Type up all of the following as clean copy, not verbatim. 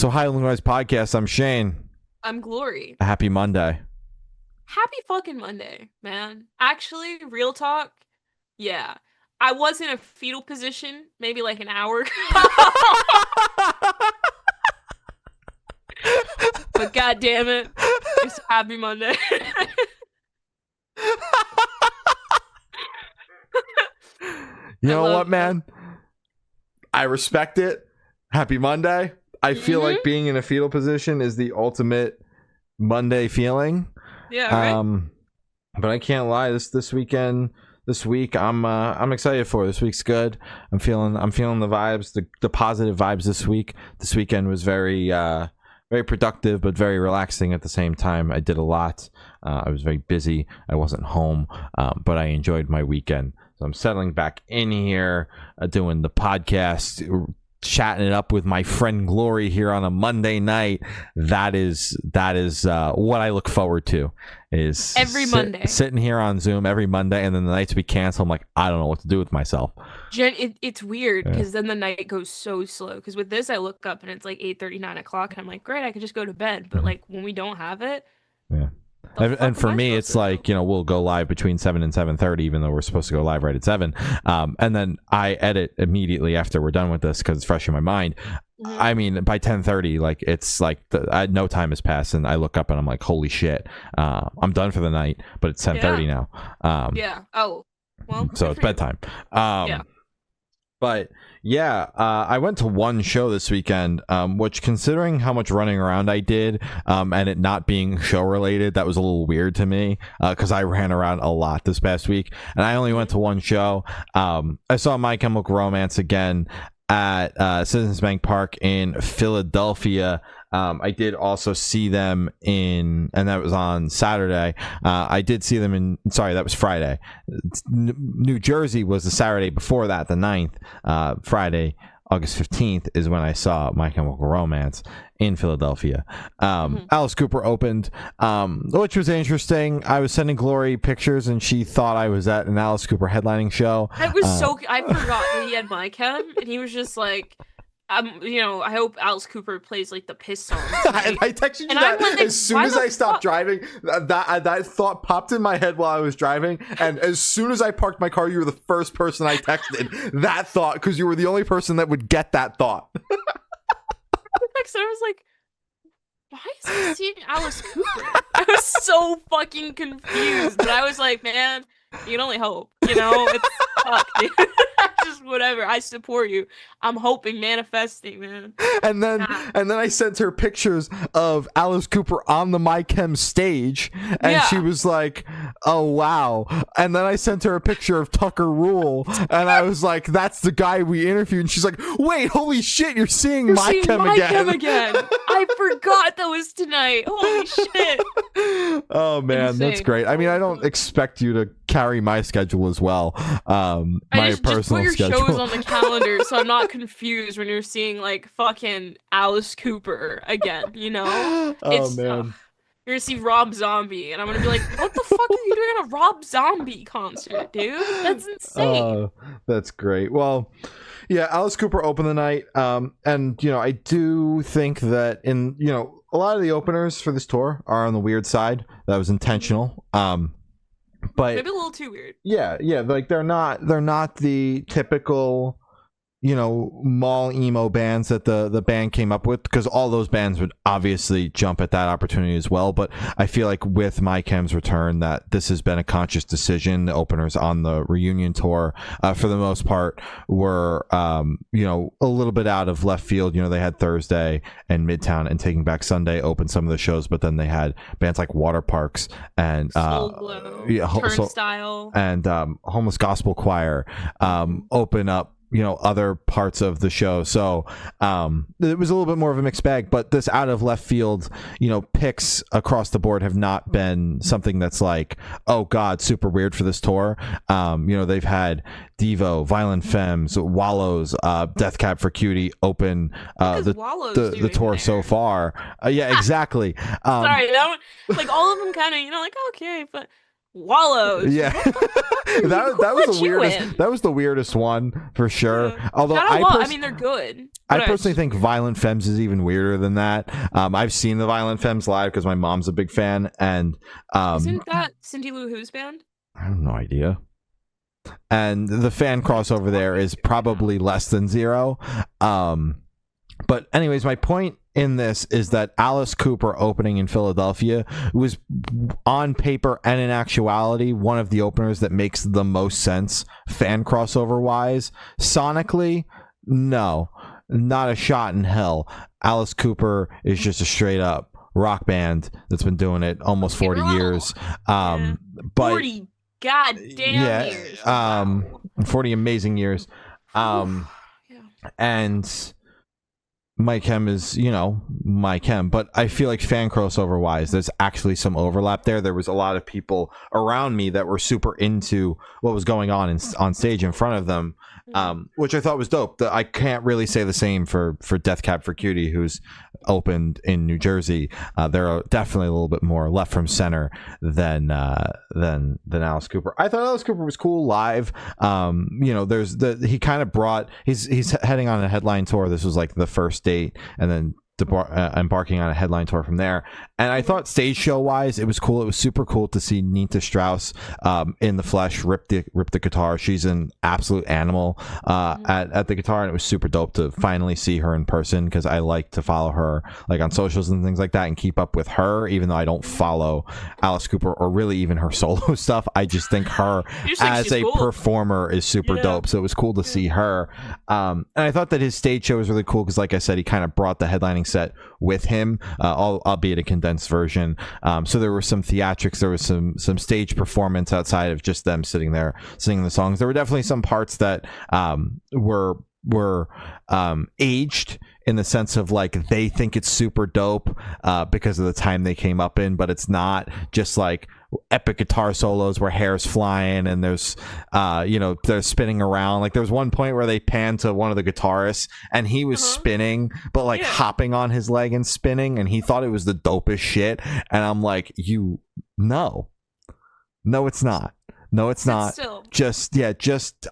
So hi, Illinois Podcast. I'm Shane. I'm Glory. Happy Monday. Happy fucking Monday, man. Actually, real talk, yeah. I was in a fetal position maybe like an hour ago. But god damn it, it's happy Monday. You know what, man? I respect it. Happy Monday. I feel like being in a fetal position is the ultimate Monday feeling. Yeah, right. But I can't lie. This week, I'm excited for. This week's good. I'm feeling the vibes, the positive vibes this week. This weekend was very productive, but very relaxing at the same time. I did a lot. I was very busy. I wasn't home, but I enjoyed my weekend. So I'm settling back in here, doing the podcast, chatting it up with my friend Glory here on a Monday night. That is what I look forward to. Is every Monday sitting here on Zoom every Monday, and then the nights we cancel, I'm like, I don't know what to do with myself. It's weird because then the night goes so slow. Because with this, I look up and it's like 8:30, 9 o'clock, and I'm like, great, I could just go to bed. But like when we don't have it, yeah. And for me, it's like, we'll go live between 7 and 7:30, even though we're supposed to go live right at 7. And then I edit immediately after we're done with this because it's fresh in my mind. Mm-hmm. I mean, by 10:30, like it's like no time has passed, and I look up and I'm like, holy shit, I'm done for the night. But it's 10:30 now. Yeah. Oh, well. So it's bedtime. Yeah. But yeah, I went to one show this weekend, which, considering how much running around I did, and it not being show related, that was a little weird to me, because I ran around a lot this past week, and I only went to one show. I saw My Chemical Romance again at Citizens Bank Park in Philadelphia. I did also see them and that was on Saturday. I did see them that was Friday. New Jersey was the Saturday before that, the 9th. Friday, August 15th is when I saw My Chemical Romance in Philadelphia. Alice Cooper opened, which was interesting. I was sending Glory pictures and she thought I was at an Alice Cooper headlining show. I forgot that he had My Chem, and he was just like, I hope Alice Cooper plays like the piss song. I texted you that like, as soon as I stopped driving. That thought popped in my head while I was driving, and as soon as I parked my car, you were the first person I texted that thought, because you were the only person that would get that thought. So I was like, why is he seeing Alice Cooper? I was so fucking confused, but I was like, man, you can only hope, it's fuck, dude. Just whatever. I support you. I'm hoping, manifesting, man. And then I sent her pictures of Alice Cooper on the My Chem stage, and she was like, oh wow. And then I sent her a picture of Tucker Rule, and I was like, that's the guy we interviewed. And she's like, wait, holy shit, you're seeing My Chem again. I forgot that was tonight. Holy shit. Oh man, insane. That's great. I mean, I don't expect you to carry my schedule as well. My personal just put your shows on the calendar so I'm not confused when you're seeing like fucking Alice Cooper again, Oh man. You're gonna see Rob Zombie, and I'm gonna be like, what the fuck are you doing at a Rob Zombie concert, dude? That's insane. That's great. Well, yeah, Alice Cooper opened the night, and I do think that a lot of the openers for this tour are on the weird side. That was intentional. But maybe a little too weird. Yeah, like they're not the typical, mall emo bands that the band came up with, because all those bands would obviously jump at that opportunity as well. But I feel like with My Chem's return, that this has been a conscious decision. The openers on the reunion tour, for the most part, were a little bit out of left field. They had Thursday and Midtown and Taking Back Sunday open some of the shows, but then they had bands like Water Parks and Turnstile and Homeless Gospel Choir open up other parts of the show. So it was a little bit more of a mixed bag, but this out of left field picks across the board have not been something that's like, oh god, super weird for this tour. They've had Devo, Violent Femmes, Wallows, Death Cab for Cutie open the tour there so far. Yeah, exactly. Sorry, that one, like all of them kind of like okay, but Wallows. Yeah. that was the weirdest. That was the weirdest one for sure. Yeah. Although I mean, they're good. I personally think Violent Femmes is even weirder than that. I've seen the Violent Femmes live because my mom's a big fan, and isn't that Cindy Lou Who's band? I have no idea. And the fan crossover there is probably less than zero. But anyways, my point in this is that Alice Cooper opening in Philadelphia was on paper and in actuality one of the openers that makes the most sense fan crossover wise. Sonically, no, not a shot in hell. Alice Cooper is just a straight up rock band that's been doing it almost 40 years. But 40 goddamn years. 40 amazing years. And Mike Hem is, Mike Hem, but I feel like fan crossover wise, there's actually some overlap there. There was a lot of people around me that were super into what was going on on stage in front of them, which I thought was dope. I can't really say the same for Death Cab for Cutie, who's opened in New Jersey. They're definitely a little bit more left from center than Alice Cooper. I thought Alice Cooper was cool live. He kind of brought he's heading on a headline tour. This was like the first date, and then embarking on a headline tour from there. And I thought stage show wise it was cool. It was super cool to see Nita Strauss in the flesh rip the guitar. She's an absolute animal at the guitar, and it was super dope to finally see her in person, because I like to follow her like on socials and things like that and keep up with her, even though I don't follow Alice Cooper or really even her solo stuff. I just think her as a performer is super dope, so it was cool to see her. And I thought that his stage show was really cool because, like I said, he kind of brought the headlining set with him, albeit a condensed version. So there were some theatrics, there was some stage performance outside of just them sitting there singing the songs. There were definitely some parts that were aged in the sense of like they think it's super dope because of the time they came up in, but it's not. Just like epic guitar solos where hair's flying and there's they're spinning around. Like there was one point where they panned to one of the guitarists and he was spinning but like hopping on his leg and spinning, and he thought it was the dopest shit, and I'm like, no it's not. No, it's not. Still.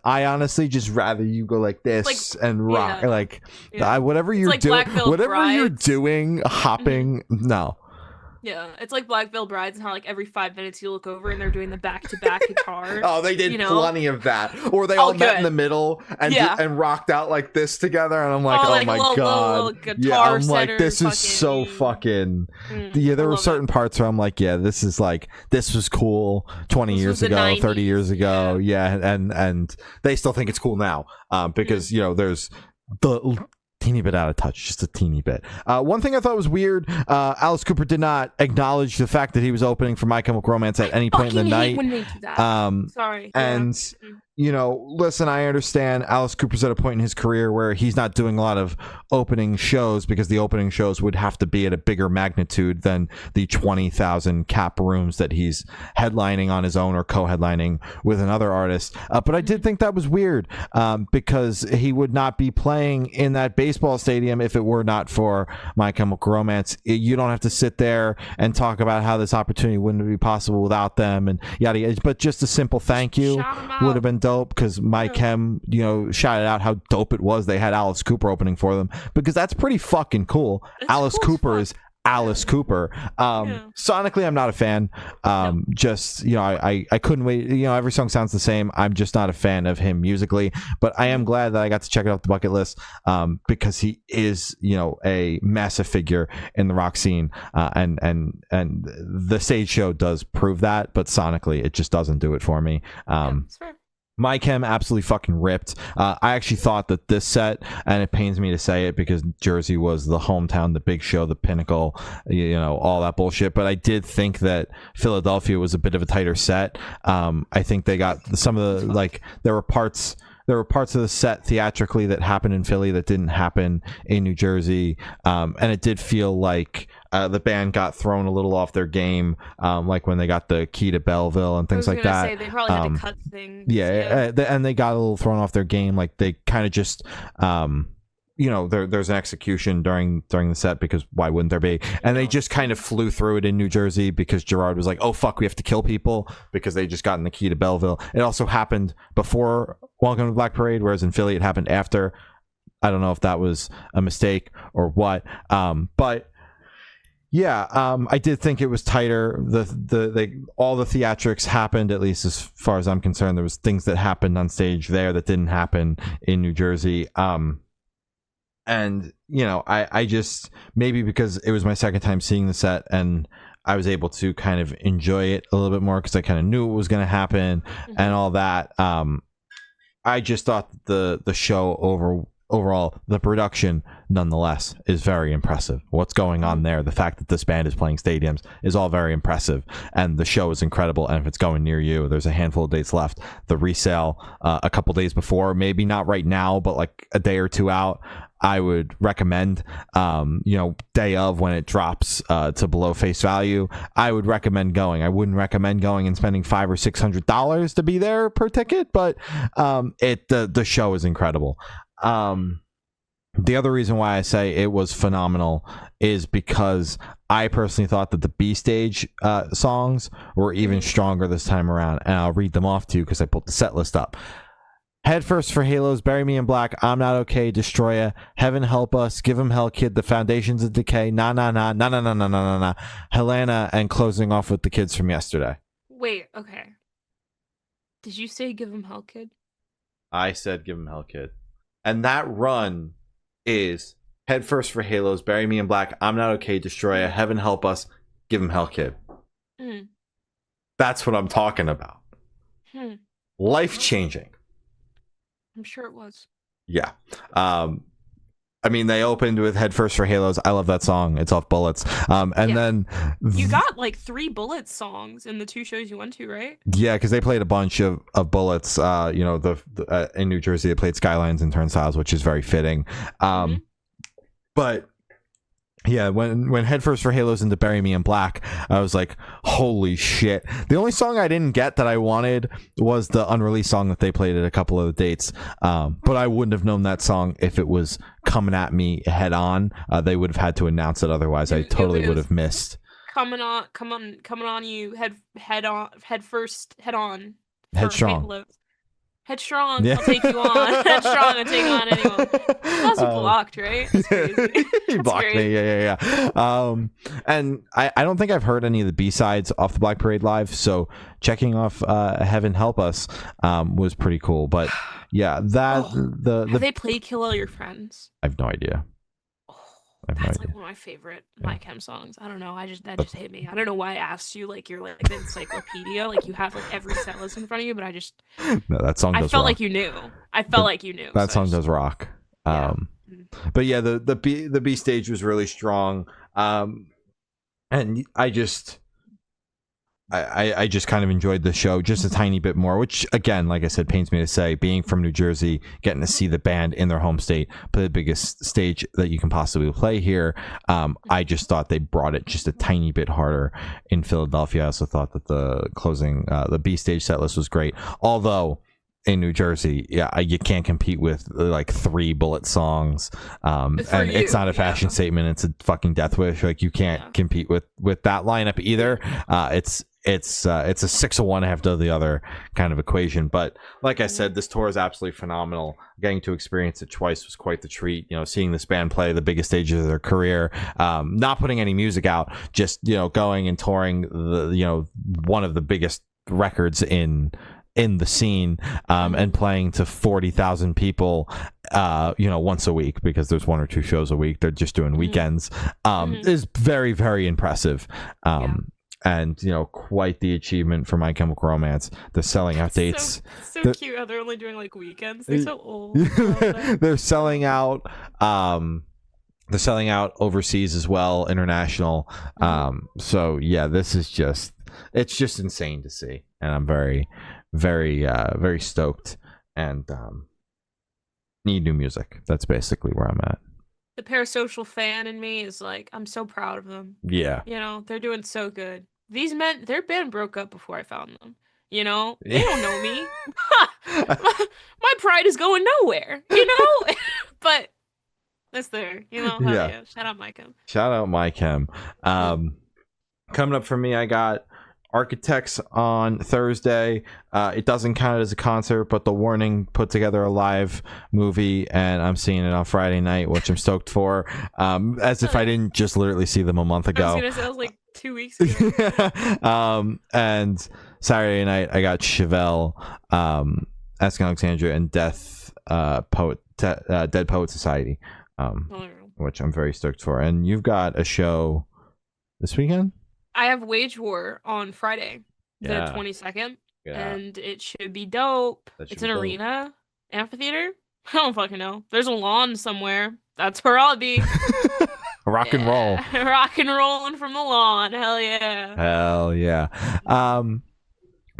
I honestly just rather you go like this and rock, whatever you're doing, you're doing, hopping. No. Yeah, it's like Black Veil Brides and how like every 5 minutes you look over and they're doing the back-to-back guitar. Oh, they did plenty of that. Or they all met in the middle and rocked out like this together, and I'm like, oh my god. Guitar I'm like, this is so fucking. There were certain parts where I'm like, this is like, this was cool 20 years ago, 30 years ago. And they still think it's cool now because there's the teeny bit out of touch, just a teeny bit. One thing I thought was weird, Alice Cooper did not acknowledge the fact that he was opening for My Chemical Romance at any point in the night. When they do that. Sorry. And listen, I understand Alice Cooper's at a point in his career where he's not doing a lot of opening shows because the opening shows would have to be at a bigger magnitude than the 20,000 cap rooms that he's headlining on his own or co-headlining with another artist. But I did think that was weird because he would not be playing in that baseball stadium if it were not for My Chemical Romance. You don't have to sit there and talk about how this opportunity wouldn't be possible without them and yada yada. But just a simple thank you would have been dope, because Mike Hem, shouted out how dope it was they had Alice Cooper opening for them, because that's pretty fucking cool. Alice Cooper is Alice Cooper. Sonically, I'm not a fan. Just I couldn't wait. Every song sounds the same. I'm just not a fan of him musically, but I am glad that I got to check it off the bucket list because he is a massive figure in the rock scene, and the stage show does prove that, but sonically it just doesn't do it for me. That's fair. My Chem absolutely fucking ripped. I actually thought that this set, and it pains me to say it because Jersey was the hometown, the big show, the pinnacle, all that bullshit. But I did think that Philadelphia was a bit of a tighter set. I think they got some of the, there were parts of the set theatrically that happened in Philly that didn't happen in New Jersey. And it did feel like the band got thrown a little off their game, like when they got the key to Belleville and things like that. They probably had to cut things. And they got a little thrown off their game. Like they kind of just there's an execution during the set, because why wouldn't there be? And they just kind of flew through it in New Jersey because Gerard was like, oh fuck, we have to kill people, because they just gotten the key to Belleville. It also happened before Welcome to Black Parade, whereas in Philly it happened after. I don't know if that was a mistake or what, but yeah, I did think it was tighter. All the theatrics happened, at least as far as I'm concerned. There was things that happened on stage there that didn't happen in New Jersey. And I just, maybe because it was my second time seeing the set and I was able to kind of enjoy it a little bit more because I kind of knew it was going to happen and all that. I just thought the show overall, the production nonetheless is very impressive. What's going on there, the fact that this band is playing stadiums, is all very impressive, and the show is incredible. And if it's going near you, there's a handful of dates left. The resale a couple days before, maybe not right now, but like a day or two out, I would recommend. Day of, when it drops to below face value, I would recommend going. I wouldn't recommend going and spending $500 or $600 to be there per ticket, but the show is incredible. The other reason why I say it was phenomenal is because I personally thought that the B stage songs were even stronger this time around, and I'll read them off to you because I pulled the set list up. Head First for Halos, Bury Me in Black, I'm Not Okay, Destroya, Heaven Help Us, Give 'Em Hell Kid, The Foundations of Decay, Na Na Na, Na Na Na Na Na Na Na, Helena, and closing off with The Kids from Yesterday. Wait, okay. Did you say Give 'Em Hell Kid? I said Give 'Em Hell Kid. And that run is Head First for Halos, Bury Me in Black, I'm Not Okay, Destroya, Heaven Help Us, Give 'Em Hell Kid. That's what I'm talking about. Life-changing. I'm sure it was. Yeah. They opened with Head First for Halos. I love that song. It's off Bullets. Then you got like 3 Bullets songs in the 2 shows you went to, right? Yeah, because they played a bunch of Bullets. In New Jersey, they played Skylines and Turnstiles, which is very fitting. But yeah, when Head First for Halos into Bury Me in Black, I was like, holy shit. The only song I didn't get that I wanted was the unreleased song that they played at a couple of the dates. But I wouldn't have known that song if it was coming at me head on. They would have had to announce it, otherwise I totally would have missed. Coming on you, head first, head on. Headstrong. Headstrong, yeah. I'll take you on. Headstrong, I'll take you on anyone. Plus you blocked, right? That's crazy. He blocked me, yeah. And I don't think I've heard any of the B-sides off the Black Parade Live, so checking off Heaven Help Us was pretty cool. But yeah, have they played Kill All Your Friends? I have no idea. That's like one of my favorite My Chem songs. I don't know. That just hit me. I don't know why I asked you. Like you're like the encyclopedia. Like you have like every set list in front of you. But I just that song. I felt rock. like you knew. I felt like you knew. That song does rock. Yeah. But yeah, the B stage was really strong. And I just kind of enjoyed the show just a tiny bit more, which again, like I said, pains me to say, being from New Jersey, getting to see the band in their home state play the biggest stage that you can possibly play here. I just thought they brought it just a tiny bit harder in Philadelphia. I also thought that the closing, the B stage set list was great. Although in New Jersey, you can't compete with like 3 Bullet songs. And it's not a fashion statement. It's a fucking death wish. Like you can't compete with that lineup either. It's a 6 of one, half of the other kind of equation. But like I said, this tour is absolutely phenomenal. Getting to experience it twice was quite the treat. Seeing this band play the biggest stages of their career, not putting any music out, just going and touring one of the biggest records in the scene, and playing to 40,000 people once a week, because there's 1 or 2 shows a week. They're just doing weekends, is very, very impressive. And quite the achievement for My Chemical Romance. They're selling out dates. So cute how they're only doing like weekends. They're so old. They're selling out. They're selling out overseas as well, international. So yeah, this is it's just insane to see, and I'm very, very, very stoked, and need new music. That's basically where I'm at. The parasocial fan in me is like, I'm so proud of them. Yeah. They're doing so good. These men, their band broke up before I found them. They don't know me. My pride is going nowhere, but It's there. You know, hell Yeah. yeah. Shout out Mike M. Shout out Mike Hem. Coming up for me, I got Architects on Thursday. It doesn't count as a concert, but The Warning put together a live movie, and I'm seeing it on Friday night, which I'm stoked for. As if I didn't just literally see them a month ago. I was gonna say that was like 2 weeks ago. And Saturday night, I got Chevelle, Asking Alexandria, and Dead Poet Society, which I'm very stoked for. And you've got a show this weekend? I have Wage War on Friday, the 22nd, and it should be dope. It's an arena, amphitheater. I don't fucking know. There's a lawn somewhere. That's where I'll be. Rock and roll. Rock and rolling from the lawn. Hell yeah. Hell yeah.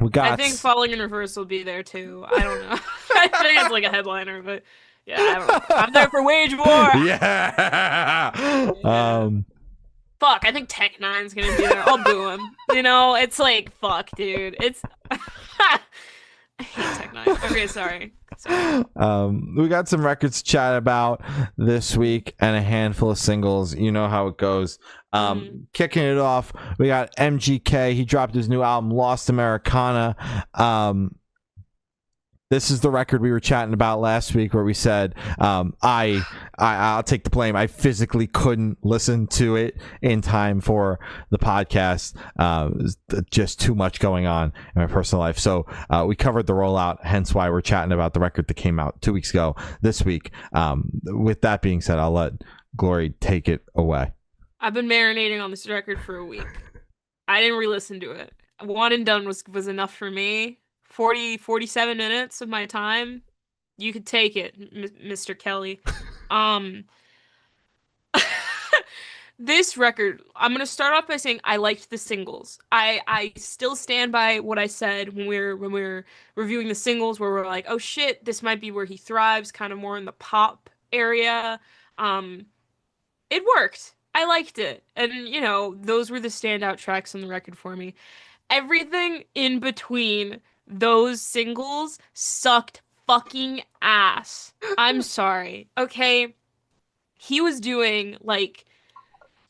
We got. I think Falling in Reverse will be there too. I don't know. I think it's like a headliner, but yeah, I don't know. I'm there for Wage War. Yeah. Fuck, I think Tech Nine's gonna be there. I'll boo him. You know, it's like, fuck, dude. It's I hate Tech Nine. Okay, sorry. We got some records to chat about this week and a handful of singles. You know how it goes. Kicking it off, we got MGK. He dropped his new album, Lost Americana. This is the record we were chatting about last week, where we said I'll take the blame. I physically couldn't listen to it in time for the podcast. Just too much going on in my personal life. So we covered the rollout, hence why we're chatting about the record that came out 2 weeks ago this week. With that being said, I'll let Glory take it away. I've been marinating on this record for a week. I didn't re-listen to it. One and done was enough for me. 47 minutes of my time. You could take it, Mr. Kelly. This record, I'm gonna start off by saying I liked the singles. I still stand by what I said when we were reviewing the singles, where we're like, oh shit, this might be where he thrives, kind of more in the pop area. It worked. I liked it. And, you know, those were the standout tracks on the record for me. Everything in between those singles sucked fucking ass. I'm sorry. Okay? He was doing, like,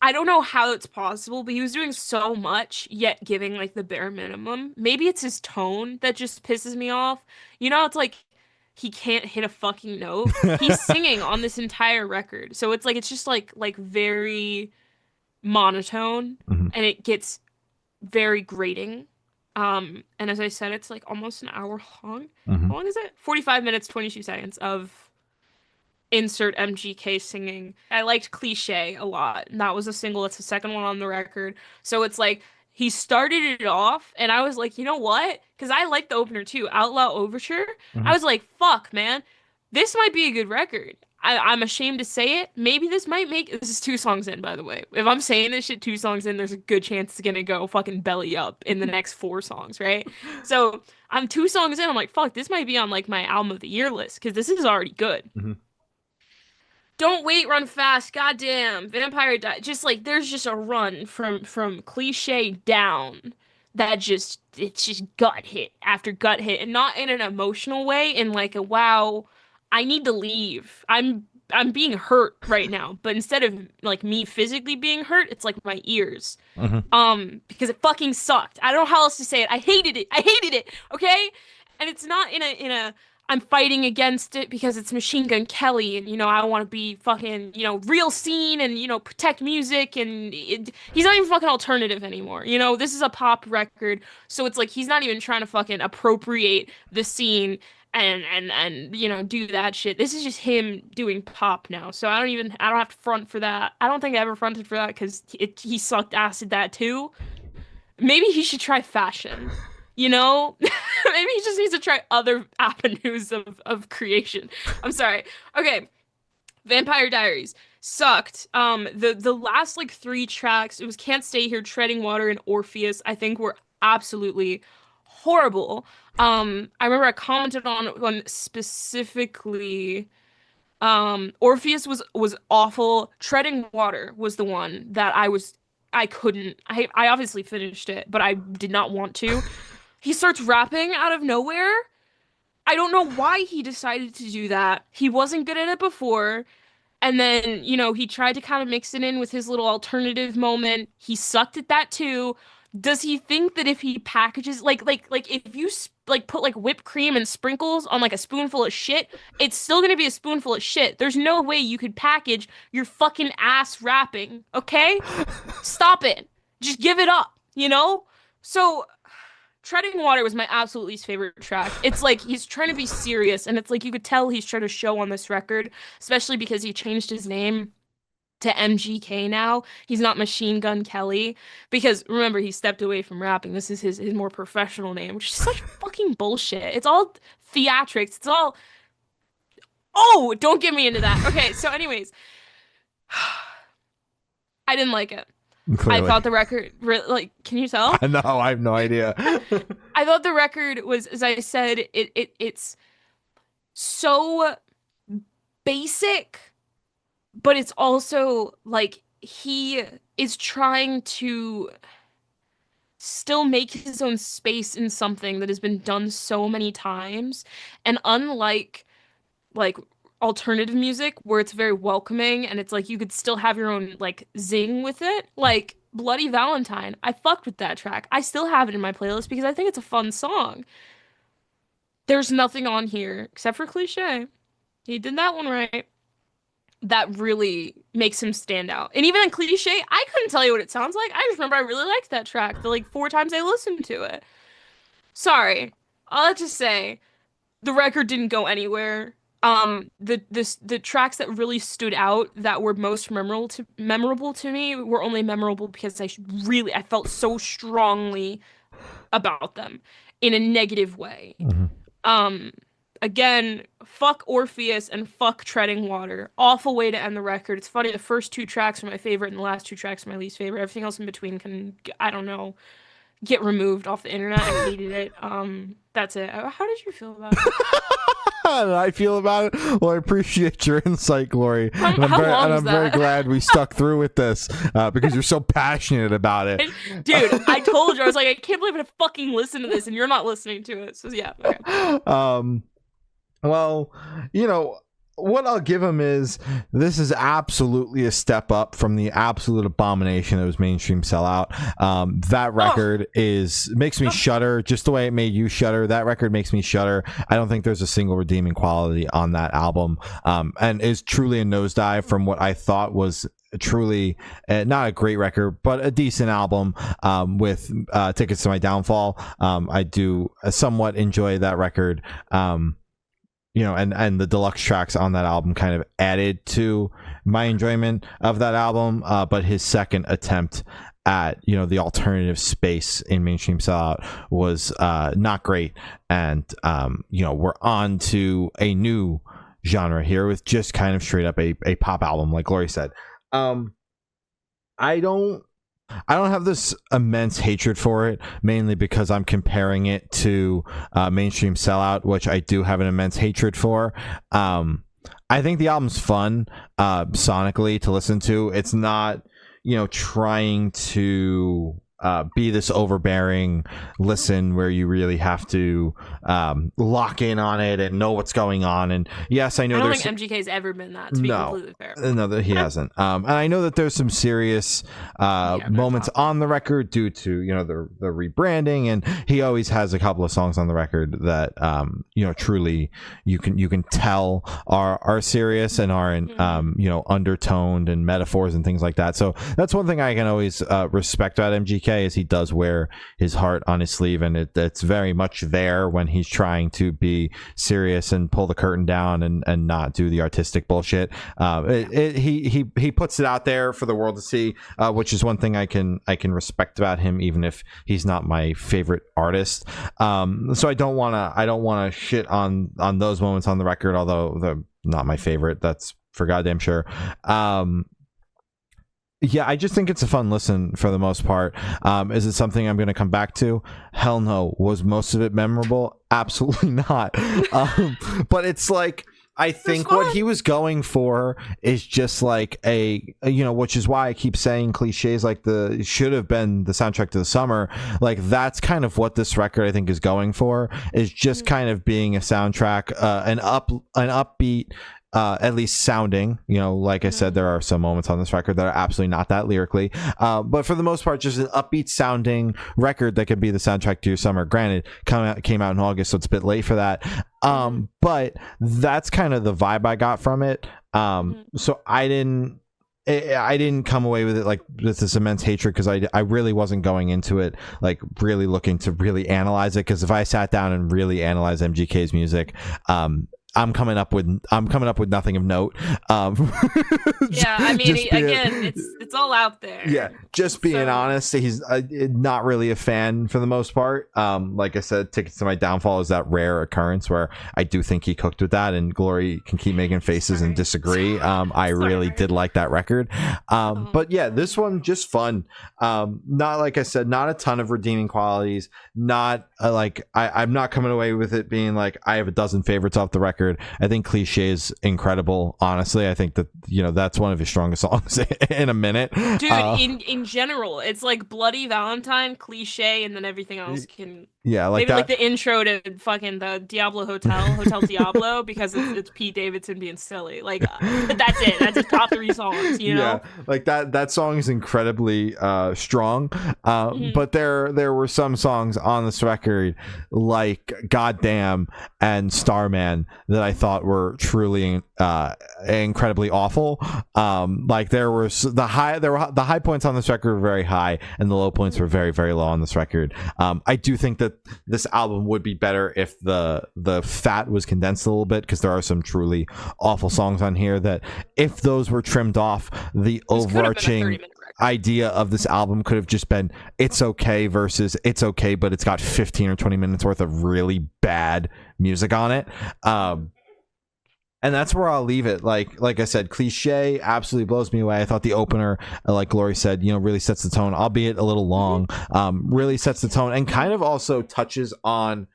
I don't know how it's possible, but he was doing so much, yet giving, like, the bare minimum. Maybe it's his tone that just pisses me off. You know, it's like, he can't hit a fucking note. He's singing on this entire record. So it's like, it's just like very monotone, and it gets very grating. And as I said, it's like almost an hour long. How long is it? 45 minutes, 22 seconds of insert MGK singing. I liked Cliche a lot. And that was a single. It's the second one on the record. So it's like, he started it off, and I was like, you know what? Because I like the opener too, Outlaw Overture. I was like, fuck, man. This might be a good record. I'm ashamed to say it. Maybe this might make... This is 2 songs in, by the way. If I'm saying this shit 2 songs in, there's a good chance it's gonna go fucking belly up in the next 4 songs, right? So, I'm 2 songs in, I'm like, fuck, this might be on, like, my album of the year list, because this is already good. Don't Wait, Run Fast, goddamn, Vampire Diaries. Just, like, there's just a run from Cliche down that just... It's just gut hit after gut hit, and not in an emotional way, in, like, a wow... I need to leave. I'm being hurt right now, but instead of like me physically being hurt, it's like my ears. Because it fucking sucked. I don't know how else to say it. I hated it. Okay? And it's not in a I'm fighting against it because it's Machine Gun Kelly, and, you know, I want to be fucking, you know, real scene and, you know, protect music, and he's not even fucking alternative anymore. You know, this is a pop record, so it's like he's not even trying to fucking appropriate the scene and you know, do that shit. This is just him doing pop now. So I don't have to front for that. I don't think I ever fronted for that because he sucked ass at that too. Maybe he should try fashion. You know? Maybe he just needs to try other avenues of creation. I'm sorry. Okay. Vampire Diaries sucked. The last like 3 tracks, it was Can't Stay Here, Treading Water, and Orpheus, I think were absolutely horrible. I remember I commented on one specifically. Orpheus was awful. Treading Water was the one that I couldn't. I obviously finished it, but I did not want to. He starts rapping out of nowhere. I don't know why he decided to do that. He wasn't good at it before. And then, he tried to kind of mix it in with his little alternative moment. He sucked at that too. Does he think that if he packages like if you like put like whipped cream and sprinkles on like a spoonful of shit, it's still gonna be a spoonful of shit. There's no way you could package your fucking ass rapping, okay? Stop it. Just give it up, So Treading Water was my absolute least favorite track. It's like he's trying to be serious, and it's like you could tell he's trying to show on this record, especially because he changed his name to MGK now. He's not Machine Gun Kelly because remember he stepped away from rapping. This is his more professional name, which is such fucking bullshit. It's all theatrics. It's all Oh, don't get me into that. Okay, so anyways, I didn't like it. Clearly. I thought the record can you tell? No, I have no idea. I thought the record was, as I said, it's so basic, but it's also like he is trying to still make his own space in something that has been done so many times. And unlike like alternative music where it's very welcoming and it's like you could still have your own like zing with it, like Bloody Valentine, I fucked with that track. I still have it in my playlist because I think it's a fun song. There's nothing on here except for Cliche. He did that one right. That really makes him stand out. And even in Cliche, I couldn't tell you what it sounds like. I just remember I really liked that track the like 4 times I listened to it. Sorry. I'll just say the record didn't go anywhere. The tracks that really stood out that were most memorable to me were only memorable because I felt so strongly about them in a negative way. Mm-hmm. Again, fuck Orpheus and fuck Treading Water. Awful way to end the record. It's funny, the first 2 tracks are my favorite and the last 2 tracks are my least favorite. Everything else in between can, I don't know, get removed off the internet. I hated it. That's it. How did you feel about it? How did I feel about it? Well, I appreciate your insight, Glory. I'm very glad we stuck through with this because you're so passionate about it. Dude, I told you. I was like, I can't believe I fucking listen to this and you're not listening to it. So yeah. Okay. Well, what I'll give him is this is absolutely a step up from the absolute abomination that was Mainstream Sellout. That record makes me shudder just the way it made you shudder. That record makes me shudder. I don't think there's a single redeeming quality on that album, and is truly a nosedive from what I thought was truly not a great record but a decent album with Tickets to My Downfall. I do somewhat enjoy that record. And the deluxe tracks on that album kind of added to my enjoyment of that album. But his second attempt at, the alternative space in Mainstream Sellout was not great. And, we're on to a new genre here with just kind of straight up a pop album, like Glory said. I don't have this immense hatred for it, mainly because I'm comparing it to Mainstream Sellout, which I do have an immense hatred for. I think the album's fun sonically to listen to. It's not, trying to be this overbearing listen where you really have to lock in on it and know what's going on. And yes, I know I don't think MGK's ever been that, to be completely fair. No, he hasn't. And I know that there's some serious moments on the record due to the rebranding, and he always has a couple of songs on the record that truly you can tell are serious and aren't undertoned and metaphors and things like that. So that's one thing I can always respect about MGK is he does wear his heart on his sleeve, and it's very much there when he's trying to be serious and pull the curtain down and not do the artistic bullshit. He puts it out there for the world to see, which is one thing I can respect about him, even if he's not my favorite artist. So I don't want to shit on those moments on the record, although they're not my favorite. That's for goddamn sure. Yeah, I just think it's a fun listen for the most part. Is it something I'm going to come back to? Hell no. Was most of it memorable? Absolutely not. But it's like, I think what he was going for is just like which is why I keep saying cliches like should have been the soundtrack to the summer. Like that's kind of what this record I think is going for, is just kind of being a soundtrack, an upbeat at least sounding. Like I said, there are some moments on this record that are absolutely not that lyrically, but for the most part, just an upbeat sounding record that could be the soundtrack to your summer. Granted, came out in August, so it's a bit late for that. But that's kind of the vibe I got from it. So I didn't come away with it like with this immense hatred, because I really wasn't going into it like really looking to really analyze it, because if I sat down and really analyzed MGK's music, I'm coming up with nothing of note. Yeah, I mean, again, it's all out there. Yeah, just being honest, he's not really a fan for the most part. Like I said, Tickets to My Downfall is that rare occurrence where I do think he cooked with that, and Glory can keep making faces and disagree. I really did like that record. But yeah, this one just fun. Not, like I said, not a ton of redeeming qualities. Not I'm not coming away with it being like I have a dozen favorites off the record. I think Cliche is incredible. Honestly, I think that that's one of his strongest songs in a minute. Dude, in general, it's like Bloody Valentine, Cliche, and then everything else can. Yeah, like maybe that, like the intro to fucking the Diablo Hotel Diablo, because it's Pete Davidson being silly. Like, but that's it. That's his top 3 songs. Yeah, like that song is incredibly strong. But there were some songs on this record like Goddamn and Starman that I thought were truly incredibly awful. Like there were the high points on this record were very high, and the low points were very, very low on this record. I do think that this album would be better if the fat was condensed a little bit, because there are some truly awful songs on here that if those were trimmed off, the overarching idea of this album could have just been it's okay versus it's okay but it's got 15 or 20 minutes worth of really bad music on it. And that's where I'll leave it. Like I said, Cliche absolutely blows me away. I thought the opener, like Glory said, really sets the tone, albeit a little long. Really sets the tone, and kind of also touches on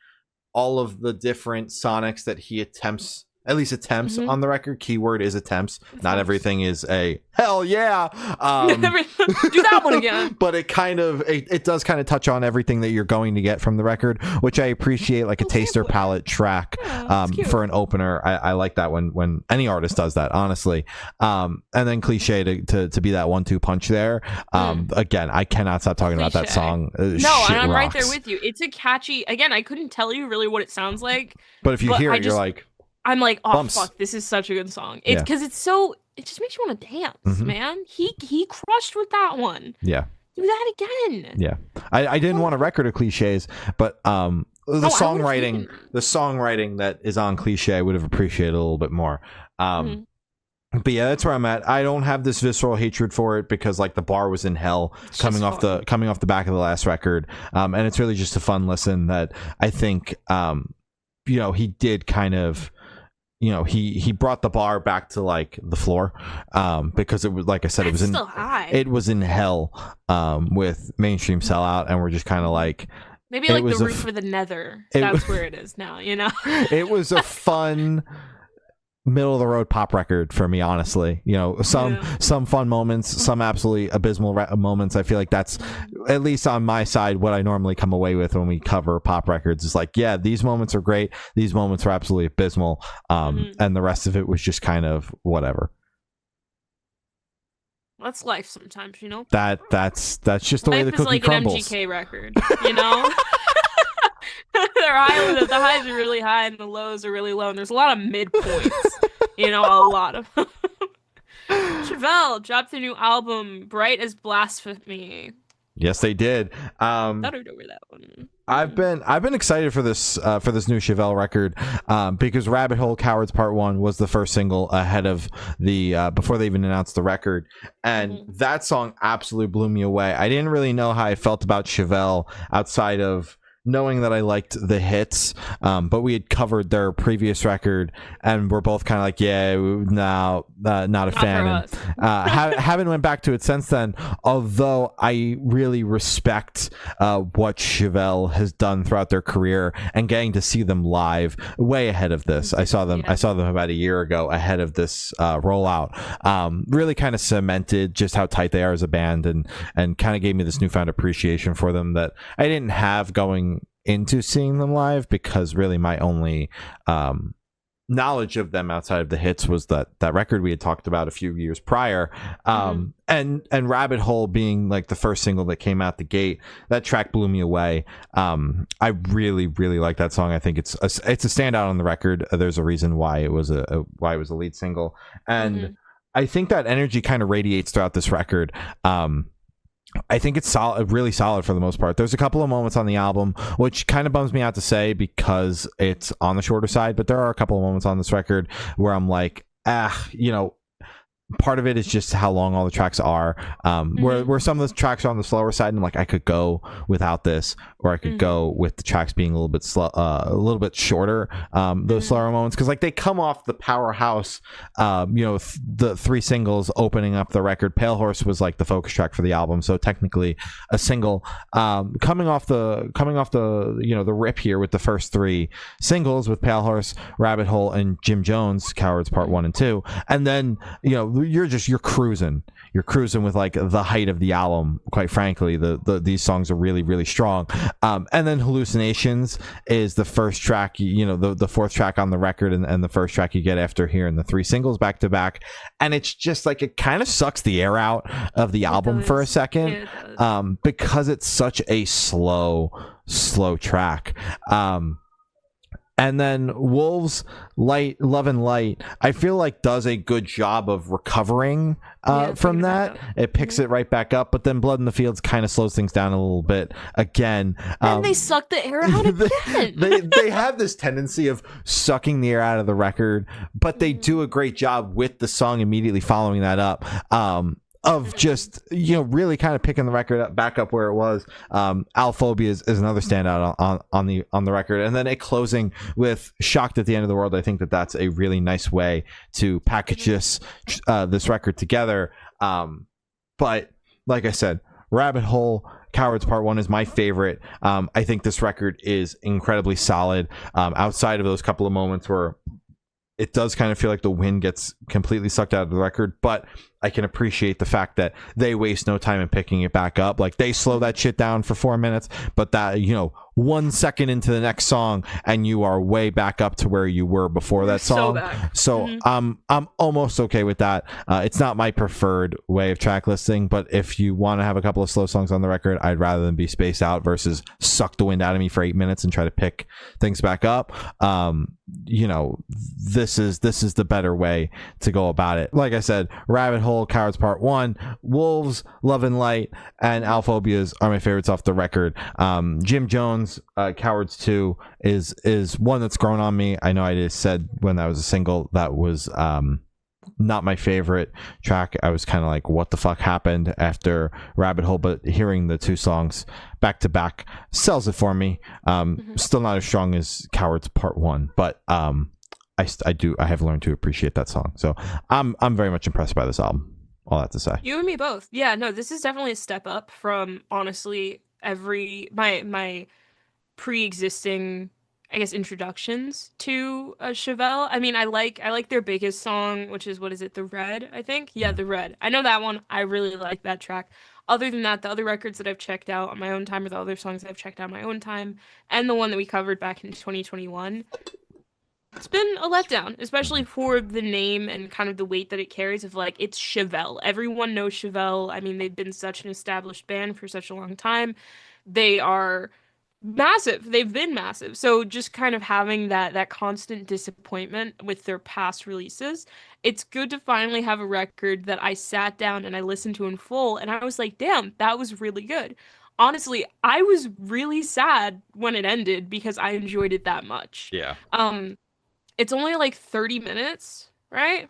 all of the different sonics that he attempts on the record. Keyword is attempts. Not everything is a hell yeah. Do that one again. But it does kind of touch on everything that you're going to get from the record, which I appreciate, like a taster palette track for an opener. I like that when any artist does that, honestly. And then Cliche to be that 1-2 punch there. Again, I cannot stop talking about that song. No, and I'm right there with you. It's a catchy, again, I couldn't tell you really what it sounds like. But if you hear it, you're like, I'm like, oh bumps. Fuck, this is such a good song. It's because it just makes you want to dance, man. He crushed with that one. Yeah. Do that again. Yeah. I didn't want a record of Cliches, but the songwriting that is on Cliche I would have appreciated a little bit more. But yeah, that's where I'm at. I don't have this visceral hatred for it because like the bar was in hell coming off the back of the last record. And it's really just a fun listen that I think he did kind of he brought the bar back to like the floor, because it was, like I said, it was in hell with Mainstream Sellout, and we're just kind of like maybe like the roof for the nether. That's where it is now. It was a fun middle of the road pop record for me, honestly. Some fun moments, some absolutely abysmal moments. I feel like that's at least on my side what I normally come away with when we cover pop records. Is like, yeah, these moments are great, these moments are absolutely abysmal, and the rest of it was just kind of whatever. That's life sometimes, that's just the way the cookie like crumbles. An MGK record, the highs are really high and the lows are really low, and there's a lot of midpoints. A lot of them. Chevelle dropped a new album, Bright as Blasphemy. Yes, they did. I don't know where that one. I've been excited for this new Chevelle record, because Rabbit Hole Cowards Part 1 was the first single ahead of the before they even announced the record, and that song absolutely blew me away. I didn't really know how I felt about Chevelle outside of knowing that I liked the hits, but we had covered their previous record and we're both kind of like, yeah, no, not a fan. And haven't went back to it since then, although I really respect what Chevelle has done throughout their career, and getting to see them live way ahead of this. I saw them about a year ago ahead of this rollout. Really kind of cemented just how tight they are as a band, and kind of gave me this newfound appreciation for them that I didn't have going into seeing them live, because really my only knowledge of them outside of the hits was that record we had talked about a few years prior, and Rabbit Hole being like the first single that came out the gate. That track blew me away. I really like that song. I think it's a standout on the record. There's a reason why it was a lead single, and I think that energy kind of radiates throughout this record. I think it's solid, really solid for the most part. There's a couple of moments on the album which kind of bums me out to say because it's on the shorter side, but there are a couple of moments on this record where I'm like, part of it is just how long all the tracks are, where some of the tracks are on the slower side and like I could go without this, or I could go with the tracks being a little bit slow, a little bit shorter, those slower moments, because like they come off the powerhouse, the three singles opening up the record. Pale Horse was like the focus track for the album, so technically a single, coming off the the rip here with the first three singles with Pale Horse, Rabbit Hole, and Jim Jones, Cowards Part 1 and 2, and then you're cruising with like the height of the album. Quite frankly, these songs are really strong, and then Hallucinations is the first track, the fourth track on the record, and the first track you get after hearing the three singles back to back, and it's just like it kind of sucks the air out of the album for a second, because it's such a slow track. And then Wolves, Love and Light, I feel like does a good job of recovering from that. It picks it right back up, but then Blood in the Fields kind of slows things down a little bit again. And they suck the air out again. they have this tendency of sucking the air out of the record, but they do a great job with the song immediately following that up. Of just really kind of picking the record back up where it was. Alphobia is another standout on the record, and then it closing with Shocked at the End of the World. I think that's a really nice way to package this record together. But like I said, Rabbit Hole, Cowards Part 1 is my favorite. I think this record is incredibly solid, outside of those couple of moments where it does kind of feel like the wind gets completely sucked out of the record, but I can appreciate the fact that they waste no time in picking it back up. Like they slow that shit down for 4 minutes, but that 1 second into the next song and you are way back up to where you were before that song. So I'm almost okay with that. It's not my preferred way of track listing, but if you want to have a couple of slow songs on the record, I'd rather them be spaced out versus suck the wind out of me for 8 minutes and try to pick things back up. This is the better way to go about it. Like I said, Rabbit Hole, Cowards Part 1, Wolves, Love and Light, and Alphobias are my favorites off the record. Jim Jones, Cowards 2 is one that's grown on me. I know I just said when that was a single that was not my favorite track. I was kind of like, what the fuck happened after Rabbit Hole, but hearing the two songs back to back sells it for me. Still not as strong as Cowards Part 1, but I have learned to appreciate that song. So I'm very much impressed by this album. All that to say. You and me both. Yeah, no, this is definitely a step up from honestly my pre-existing, I guess, introductions to Chevelle. I mean, I like their biggest song, which is, what is it, The Red, I think? Yeah, The Red. I know that one. I really like that track. Other than that, the other records that I've checked out on my own time, or the other songs I've checked out on my own time, and the one that we covered back in 2021, it's been a letdown, especially for the name and kind of the weight that it carries of like, it's Chevelle. Everyone knows Chevelle. I mean, they've been such an established band for such a long time. They are massive. They've been massive. So just kind of having that constant disappointment with their past releases, it's good to finally have a record that I sat down and I listened to in full, and I was like, damn, that was really good. Honestly, I was really sad when it ended because I enjoyed it that much. Yeah. It's only like 30 minutes, right?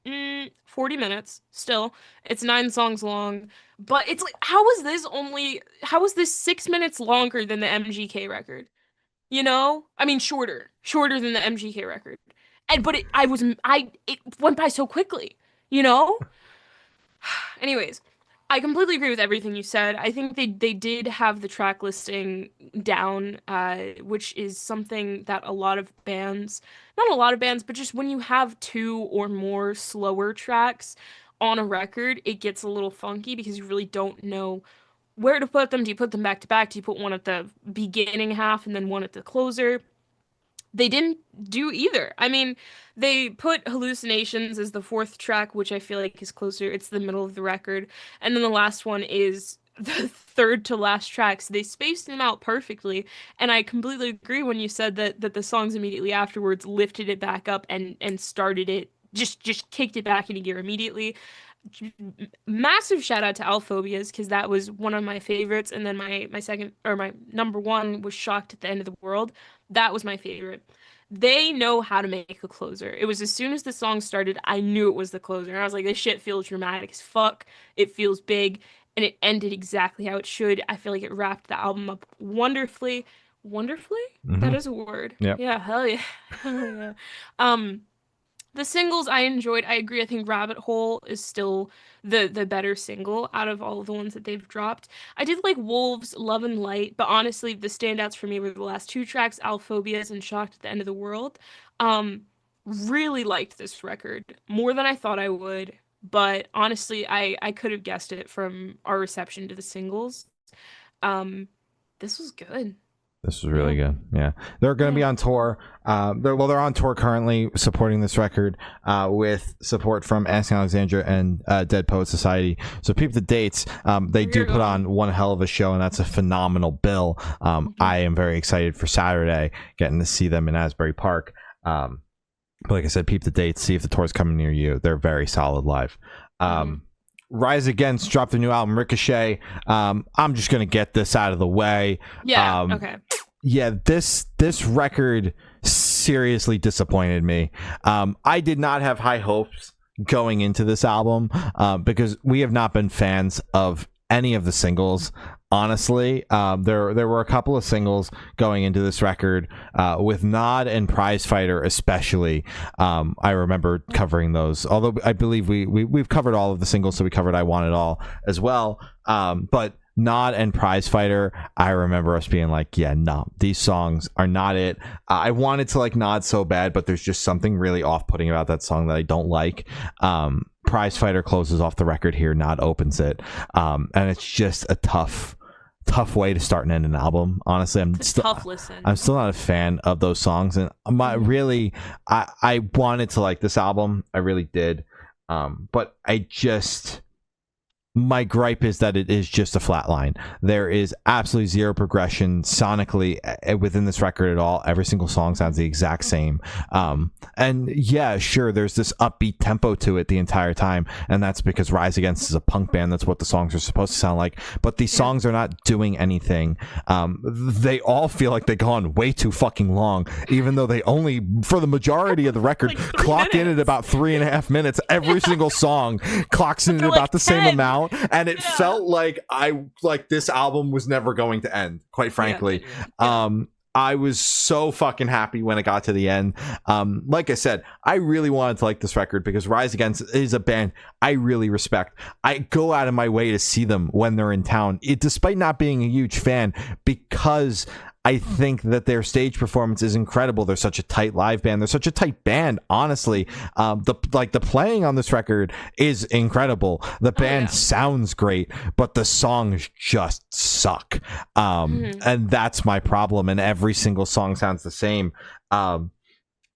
40 minutes still. It's 9 songs long, but it's like, how is this 6 minutes longer than the MGK record? I mean, shorter than the MGK record. But it went by so quickly, Anyways, I completely agree with everything you said. I think they did have the track listing down, which is something that not a lot of bands, but just when you have 2 or more slower tracks on a record, it gets a little funky because you really don't know where to put them. Do you put them back to back? Do you put one at the beginning half and then one at the closer? they didn't do either. I mean, they put Hallucinations as the fourth track, which I feel like is closer. It's the middle of the record. And then the last one is the third to last track. So they spaced them out perfectly. And I completely agree when you said that the songs immediately afterwards lifted it back up and started it, just kicked it back into gear immediately. Massive shout out to Alphobias because that was one of my favorites, and then my second or my number one was Shocked at the End of the World. That was my favorite. They know how to make a closer. It was as soon as the song started, I knew it was the closer. And I was like, this shit feels dramatic as fuck. It feels big, and it ended exactly how it should. I feel like it wrapped the album up wonderfully. Wonderfully? That is a word. Yeah. Yeah, hell yeah. Hell yeah. The singles I enjoyed, I agree. I think Rabbit Hole is still the better single out of all of the ones that they've dropped. I did like Wolves, Love and Light, but honestly, the standouts for me were the last two tracks, Alphobias and Shocked at the End of the World. Um, really liked this record more than I thought I would, but honestly, I could have guessed it from our reception to the singles. Um, this was good. This was really good. Yeah. They're going to be on tour. They're on tour currently supporting this record with support from Asking Alexandria and Dead Poet Society. So peep the dates. They do put on one hell of a show, and that's a phenomenal bill. I am very excited for Saturday, getting to see them in Asbury Park. But like I said, peep the dates, see if the tour's coming near you. They're very solid live. Rise Against dropped the new album Ricochet. I'm just gonna get this out of the way. Yeah. Okay. Yeah, this record seriously disappointed me. I did not have high hopes going into this album because we have not been fans of any of the singles. Honestly, there were a couple of singles going into this record with Nod and Prize Fighter especially. I remember covering those, although I believe we've covered all of the singles, so we covered I Want It All as well. But Nod and Prize Fighter, I remember us being like, yeah, no, these songs are not it. I wanted to like Nod so bad, but there's just something really off-putting about that song that I don't like. Prize Fighter closes off the record here, Nod opens it. And it's just a tough way to start and end an album. Honestly, tough listen. I'm still not a fan of those songs, and I wanted to like this album. I really did. But my gripe is that it is just a flat line. There is absolutely zero progression sonically within this record at all. Every single song sounds the exact same. And yeah, sure, there's this upbeat tempo to it the entire time, and that's because Rise Against is a punk band. That's what the songs are supposed to sound like. But these songs are not doing anything. They all feel like they go on way too fucking long, even though they only, for the majority of the record, like clock in at about 3.5 minutes. Every single song clocks in at about the same amount. And it felt like this album was never going to end, quite frankly. I was so fucking happy when it got to the end. Like I said, I really wanted to like this record because Rise Against is a band I really respect. I go out of my way to see them when they're in town, despite not being a huge fan, because I think that their stage performance is incredible. They're such a tight live band. They're such a tight band, honestly. The playing on this record is incredible. The band sounds great, but the songs just suck. And that's my problem. And every single song sounds the same.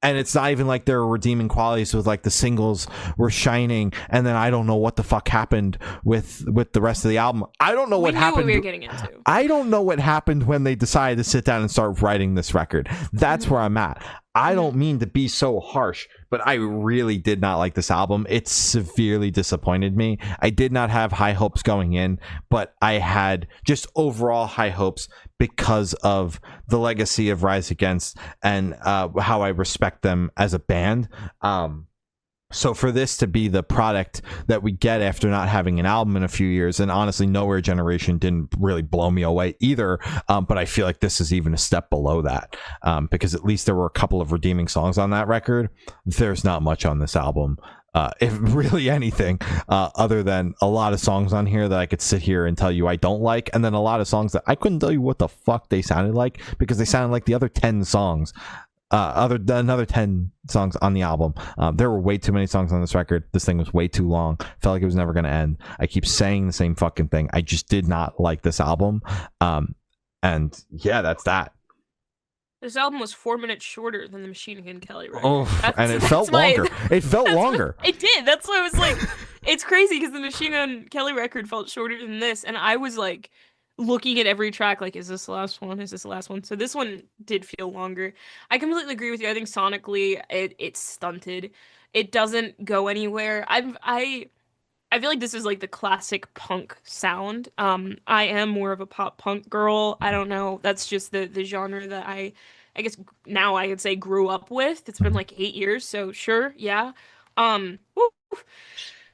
And it's not even like there are redeeming qualities with like the singles were shining, and then I don't know what the fuck happened with the rest of the album. I don't know what happened. We were getting into. I don't know what happened when they decided to sit down and start writing this record. That's where I'm at. I don't mean to be so harsh, but I really did not like this album. It severely disappointed me. I did not have high hopes going in, but I had just overall high hopes because of the legacy of Rise Against and how I respect them as a band. So for this to be the product that we get after not having an album in a few years, and honestly, Nowhere Generation didn't really blow me away either, but I feel like this is even a step below that, because at least there were a couple of redeeming songs on that record. There's not much on this album, if really anything, other than a lot of songs on here that I could sit here and tell you I don't like, and then a lot of songs that I couldn't tell you what the fuck they sounded like because they sounded like the other 10 songs. Another 10 songs on the album. There were way too many songs on this record. This thing was way too long. Felt like it was never going to end. I keep saying the same fucking thing. I just did not like this album. And yeah, that's that. This album was 4 minutes shorter than the Machine Gun Kelly record. Oh, and it That's felt my longer. It felt that's what longer. it did. That's why I was like, it's crazy because the Machine Gun Kelly record felt shorter than this, and I was like looking at every track like, is this the last one? Is this the last one? So this one did feel longer. I completely agree with you. I think sonically it's stunted. It doesn't go anywhere. I feel like this is like the classic punk sound. I am more of a pop punk girl. I don't know. That's just the genre that I guess now I could say grew up with. It's been Mhm. like 8 years, so sure, yeah. Woo.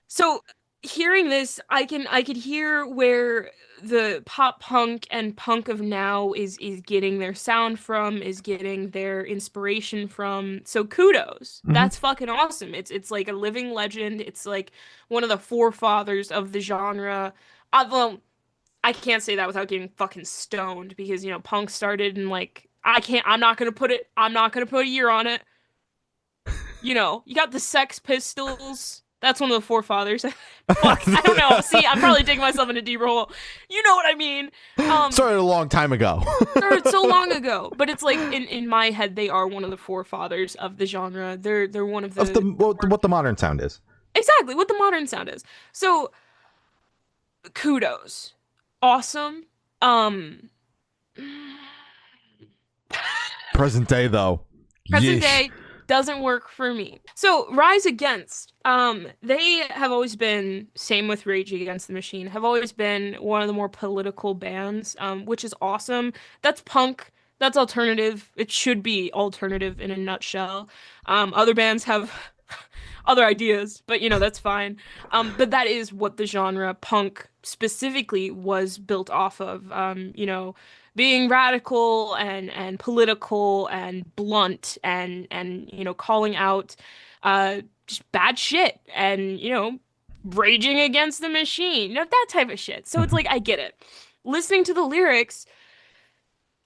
So hearing this, I could hear where the pop punk and punk of now is getting their sound from, is getting their inspiration from. So kudos. Mhm. That's fucking awesome. It's like a living legend. It's like one of the forefathers of the genre. Well, I can't say that without getting fucking stoned because, punk started in like I'm not gonna put a year on it. You got the Sex Pistols. That's one of the forefathers. Fuck, I don't know. See, I'm probably digging myself in a deep hole. You know what I mean? Um, Started a long time ago. started so long ago, but it's like in my head they are one of the forefathers of the genre. They're one of Of the the what the modern sound is. exactly what the modern sound is. So kudos, awesome. Um, Present day though. Present Yeesh. day doesn't work for me. So Rise Against, they have always been, same with Rage Against the Machine, have always been one of the more political bands, which is awesome. That's punk. That's alternative. It should be alternative in a nutshell. Other bands have other ideas, but that's fine. But that is what the genre punk specifically was built off of. Being radical and political and blunt and calling out just bad shit and raging against the machine, that type of shit. So it's Mhm. like I get it. Listening to the lyrics,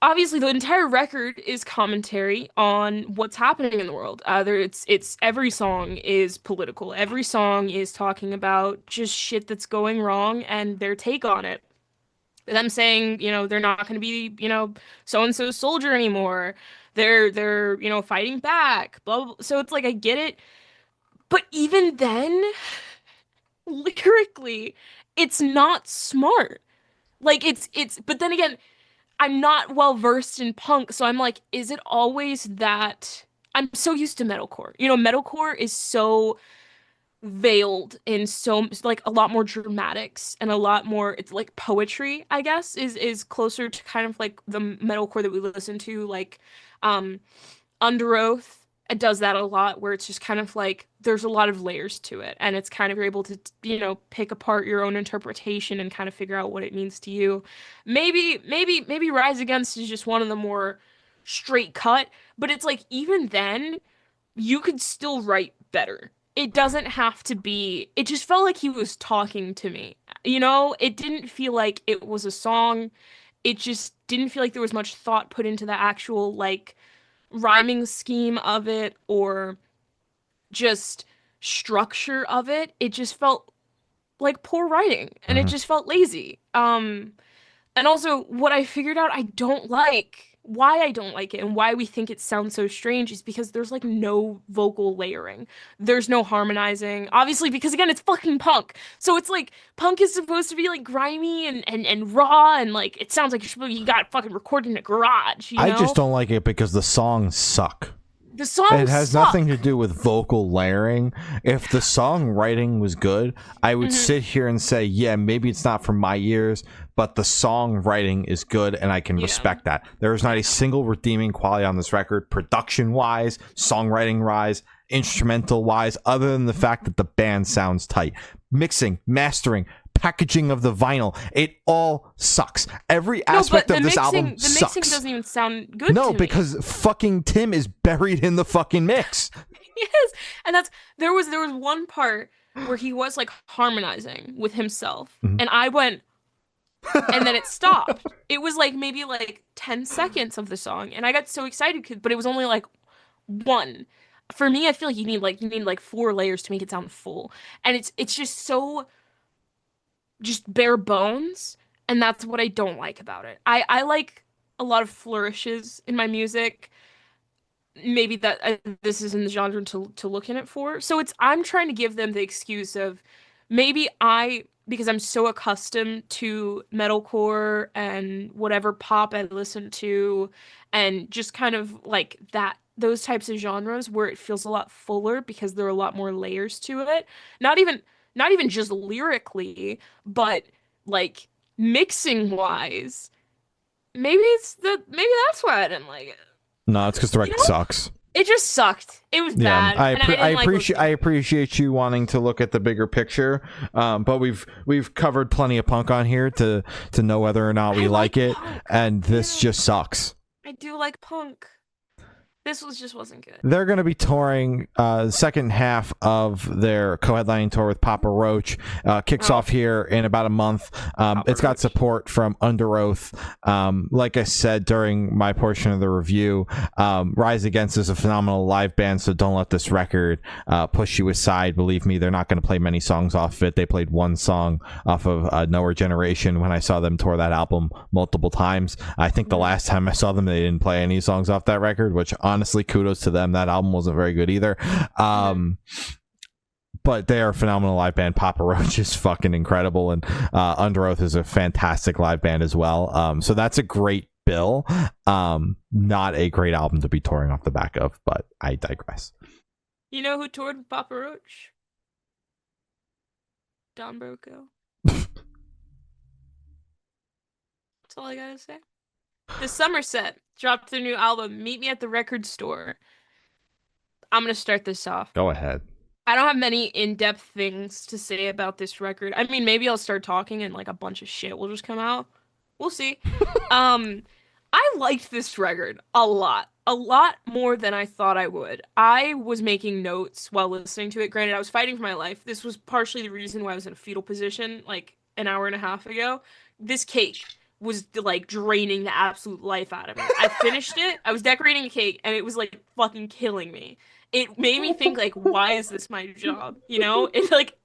obviously the entire record is commentary on what's happening in the world. It's every song is political. Every song is talking about just shit that's going wrong and their take on it. Them saying, they're not going to be, so and so soldier anymore. They're fighting back. Blah, blah, blah. So it's like I get it, but even then, lyrically, it's not smart. Like it's but then again, I'm not well versed in punk, so I'm like, is it always that I'm so used to metalcore. Metalcore is so veiled in so like a lot more dramatics and a lot more it's like poetry, I guess, is closer to kind of like the metalcore that we listen to, like um Under Oath. It does that a lot where it's just kind of like there's a lot of layers to it and it's kind of you're able to pick apart your own interpretation and kind of figure out what it means to you. Maybe Rise Against is just one of the more straight cut, but it's like even then you could still write better. It doesn't have to be, it just felt like he was talking to me. It didn't feel like it was a song. It just didn't feel like there was much thought put into the actual like rhyming scheme of it or just structure of it. It just felt like poor writing and it Mhm. just felt lazy. And also, what I figured out I don't like, why I don't like it and why we think it sounds so strange is because there's like no vocal layering. There's no harmonizing. Obviously, because again, it's fucking punk. So it's like punk is supposed to be like grimy and raw and like it sounds like you got fucking recorded in a garage, you I just know? don't like it because the songs suck. The It songs has nothing to suck. do with vocal layering. If the songwriting was good, I would Hmm. sit here and say, yeah, maybe it's not for my ears, but the songwriting is good and I can Yeah. respect that. There is not a single redeeming quality on this record, production wise, songwriting wise, instrumental wise, other than the fact that the band sounds tight. Mixing, mastering, packaging of the vinyl, it all sucks. Every No, but aspect of this album the mixing sucks. doesn't even sound good No, to me. because fucking Tim is buried in the fucking mix. Yes. And there was one part where he was like harmonizing with himself Mhm. and I went and then it stopped. It was like maybe like 10 seconds of the song and I got so excited but it was only like one. For me, I feel like you need like four layers to make it sound full. And it's just so just bare bones and that's what I don't like about it. I like a lot of flourishes in my music. Maybe that this isn't the genre to look in it for. So it's I'm trying to give them the excuse of maybe I because I'm so accustomed to metalcore and whatever pop I listen to and just kind of like that those types of genres where it feels a lot fuller because there are a lot more layers to it. Not even not even just lyrically, but like mixing wise. Maybe that's why I didn't like it. No, it's because the You record know? sucks. It just sucked. It was Yeah, bad, and I I didn't like appreciate listening. you wanting to look at the bigger picture. But we've covered plenty of punk on here to know whether or not we I like like it, punk. and this Yeah, just sucks. I do like punk. This was just wasn't good. They're going to be touring second half of their co-headlining tour with Papa Roach. Kicks Oh, off here in about a month. Papa It's got Roach. support from Under Oath. Like I said during my portion of the review, Rise Against is a phenomenal live band, so don't let this record push you aside. Believe me, they're not going to play many songs off of it. They played one song off of Nowhere Generation when I saw them tour that album multiple times. I think the last time I saw them, they didn't play any songs off that record, which honestly, kudos to them. That album wasn't very good either. But they are a phenomenal live band. Papa Roach is fucking incredible, and Under Oath is a fantastic live band as well. So that's a great bill. Not a great album to be touring off the back of, but I digress. You know who toured with Papa Roach? Don Broco. That's all I gotta say. The Somerset dropped their new album, Meet Me at the Record Store. I'm gonna start this off. Go ahead. I don't have many in-depth things to say about this record. I mean, maybe I'll start talking and like a bunch of shit will just come out. We'll see. Um, I liked this record a lot more than I thought I would. I was making notes while listening to it. Granted, I was fighting for my life. This was partially the reason why I was in a fetal position like an hour and a half ago. This cake was like draining the absolute life out of me. I finished it. I was decorating a cake and it was like fucking killing me. It made me think like, why is this my job? You know? It's like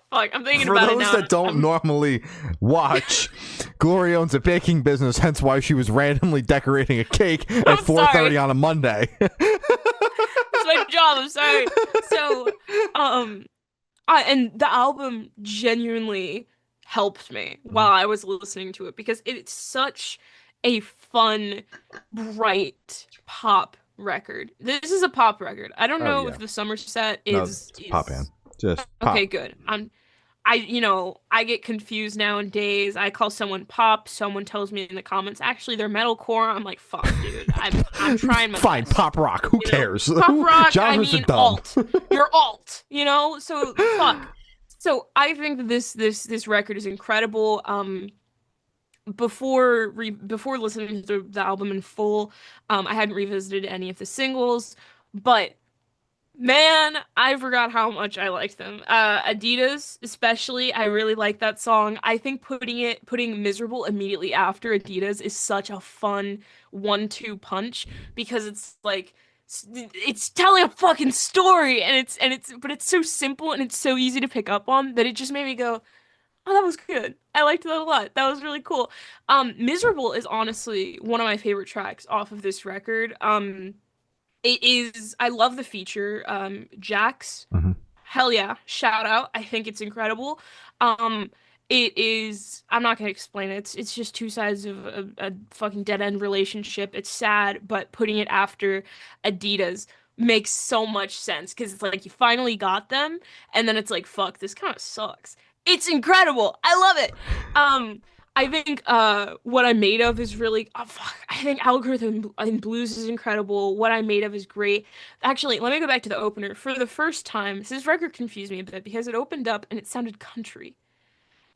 fuck, I'm thinking For about it those now. that don't normally watch, Glory owns a baking business, hence why she was randomly decorating a cake at I'm 4:30 sorry. on a Monday. It's my job. I'm sorry. So, and the album genuinely helped me while I was listening to it because it's such a fun, bright pop record. This is a pop record. I don't Oh know yeah. if the Somerset No, is it's pop band. Just pop. okay, good. I get confused nowadays. I call someone pop, someone tells me in the comments, actually they're metalcore. I'm like, fuck, dude. I'm trying my Fine, best. pop rock. Who You know? cares? Pop rock, I Genres are mean dumb. alt. You're alt, you know? So fuck. So I think that this record is incredible. Before listening to the album in full, I hadn't revisited any of the singles, but man, I forgot how much I liked them. Adidas, especially, I really like that song. I think putting Miserable immediately after Adidas is such a fun 1-2 punch because it's like it's telling a fucking story and it's but it's so simple and it's so easy to pick up on that it just made me go, "Oh, that was good. I liked that a lot. That was really cool." Miserable is honestly one of my favorite tracks off of this record. It is, I love the feature. Jax, Mhm. hell yeah, shout out. I think it's incredible. Um, it is, I'm not gonna explain it. It's just two sides of a fucking dead end relationship. It's sad, but putting it after Adidas makes so much sense because it's like you finally got them, and then it's like, fuck, this kind of sucks. It's incredible. I love it. I think What I'm Made Of is really fuck. I think Algorithm and Blues is incredible. What I'm Made Of is great. Actually, let me go back to the opener. For the first time, this record confused me a bit because it opened up and it sounded country,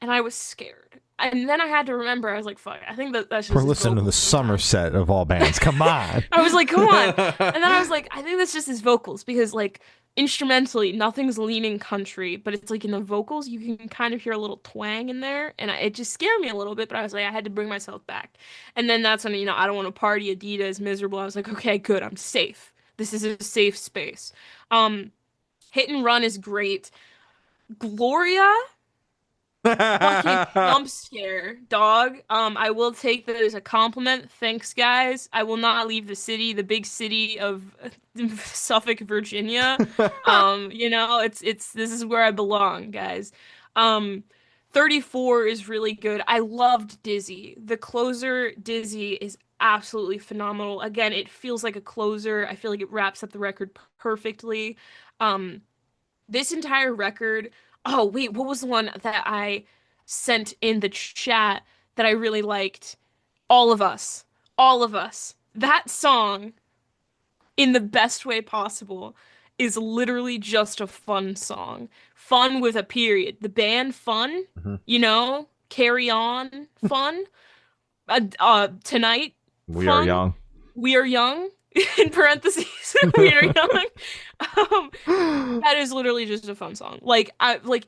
and I was scared. And then I had to remember. I was like, "Fuck! I think that's We're just his listening to the vocals sometimes." Somerset of all bands. Come on. I was like, "Come on!" And then I was like, "I think that's just his vocals because like instrumentally, nothing's leaning country, but it's like in the vocals, you can kind of hear a little twang in there, and it just scared me a little bit. But I was like, I had to bring myself back. And then that's when I don't want to party. Adidas is miserable. I was like, okay, good, I'm safe. This is a safe space. Um, Hit and Run is great. Gloria. fucking jump scare, dog. I will take that as a compliment. Thanks, guys. I will not leave the city, the big city of Suffolk, Virginia. It's this is where I belong, guys. Um, 34 is really good. I loved Dizzy. The closer, Dizzy, is absolutely phenomenal. Again, it feels like a closer. I feel like it wraps up the record perfectly. Um, this entire record. Oh, wait, what was the one that I sent in the chat that I really liked? All of Us. All of Us. That song, in the best way possible, is literally just a fun song. Fun with a period. The band Fun, Mhm. Carry On Fun. Tonight We are Fun. young. We Are Young, in parentheses. We Are Young. That is literally just a fun song. Like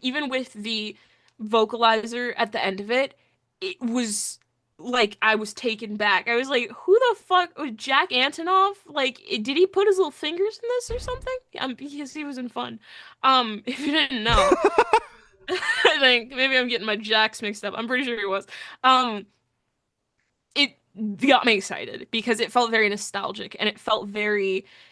even with the vocalizer at the end of it, it was like I was taken back. I was like, who the fuck was Jack Antonoff? Like, did he put his little fingers in this or something? Because he was in Fun. If you didn't know, I think maybe I'm getting my Jacks mixed up. I'm pretty sure he was. It got me excited because it felt very nostalgic and it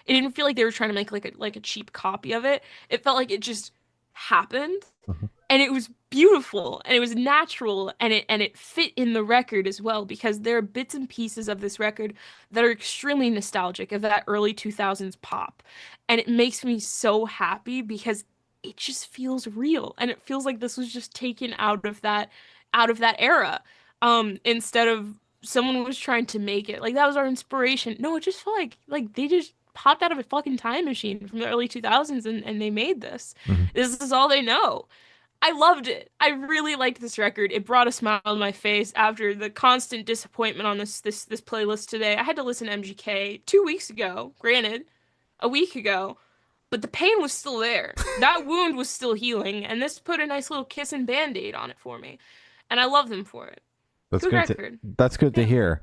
didn't feel like they were trying to make like a cheap copy of it. It felt like it just happened Mhm. and it was beautiful and it was natural and it fit in the record as well because there are bits and pieces of this record that are extremely nostalgic of that early 2000s pop, and it makes me so happy because it just feels real and it feels like this was just taken out of that era, instead of someone was trying to make it like that was our inspiration. No, it just felt like they just popped out of a fucking time machine from the early 2000s and they made this. Mhm. This is all they know. I loved it. I really liked this record. It brought a smile on my face after the constant disappointment on this playlist today. I had to listen to MGK 2 weeks ago, granted, a week ago, but the pain was still there. That wound was still healing, and this put a nice little kiss and band-aid on it for me. And I love them for it. That's Good good to record. that's good to Yeah. hear.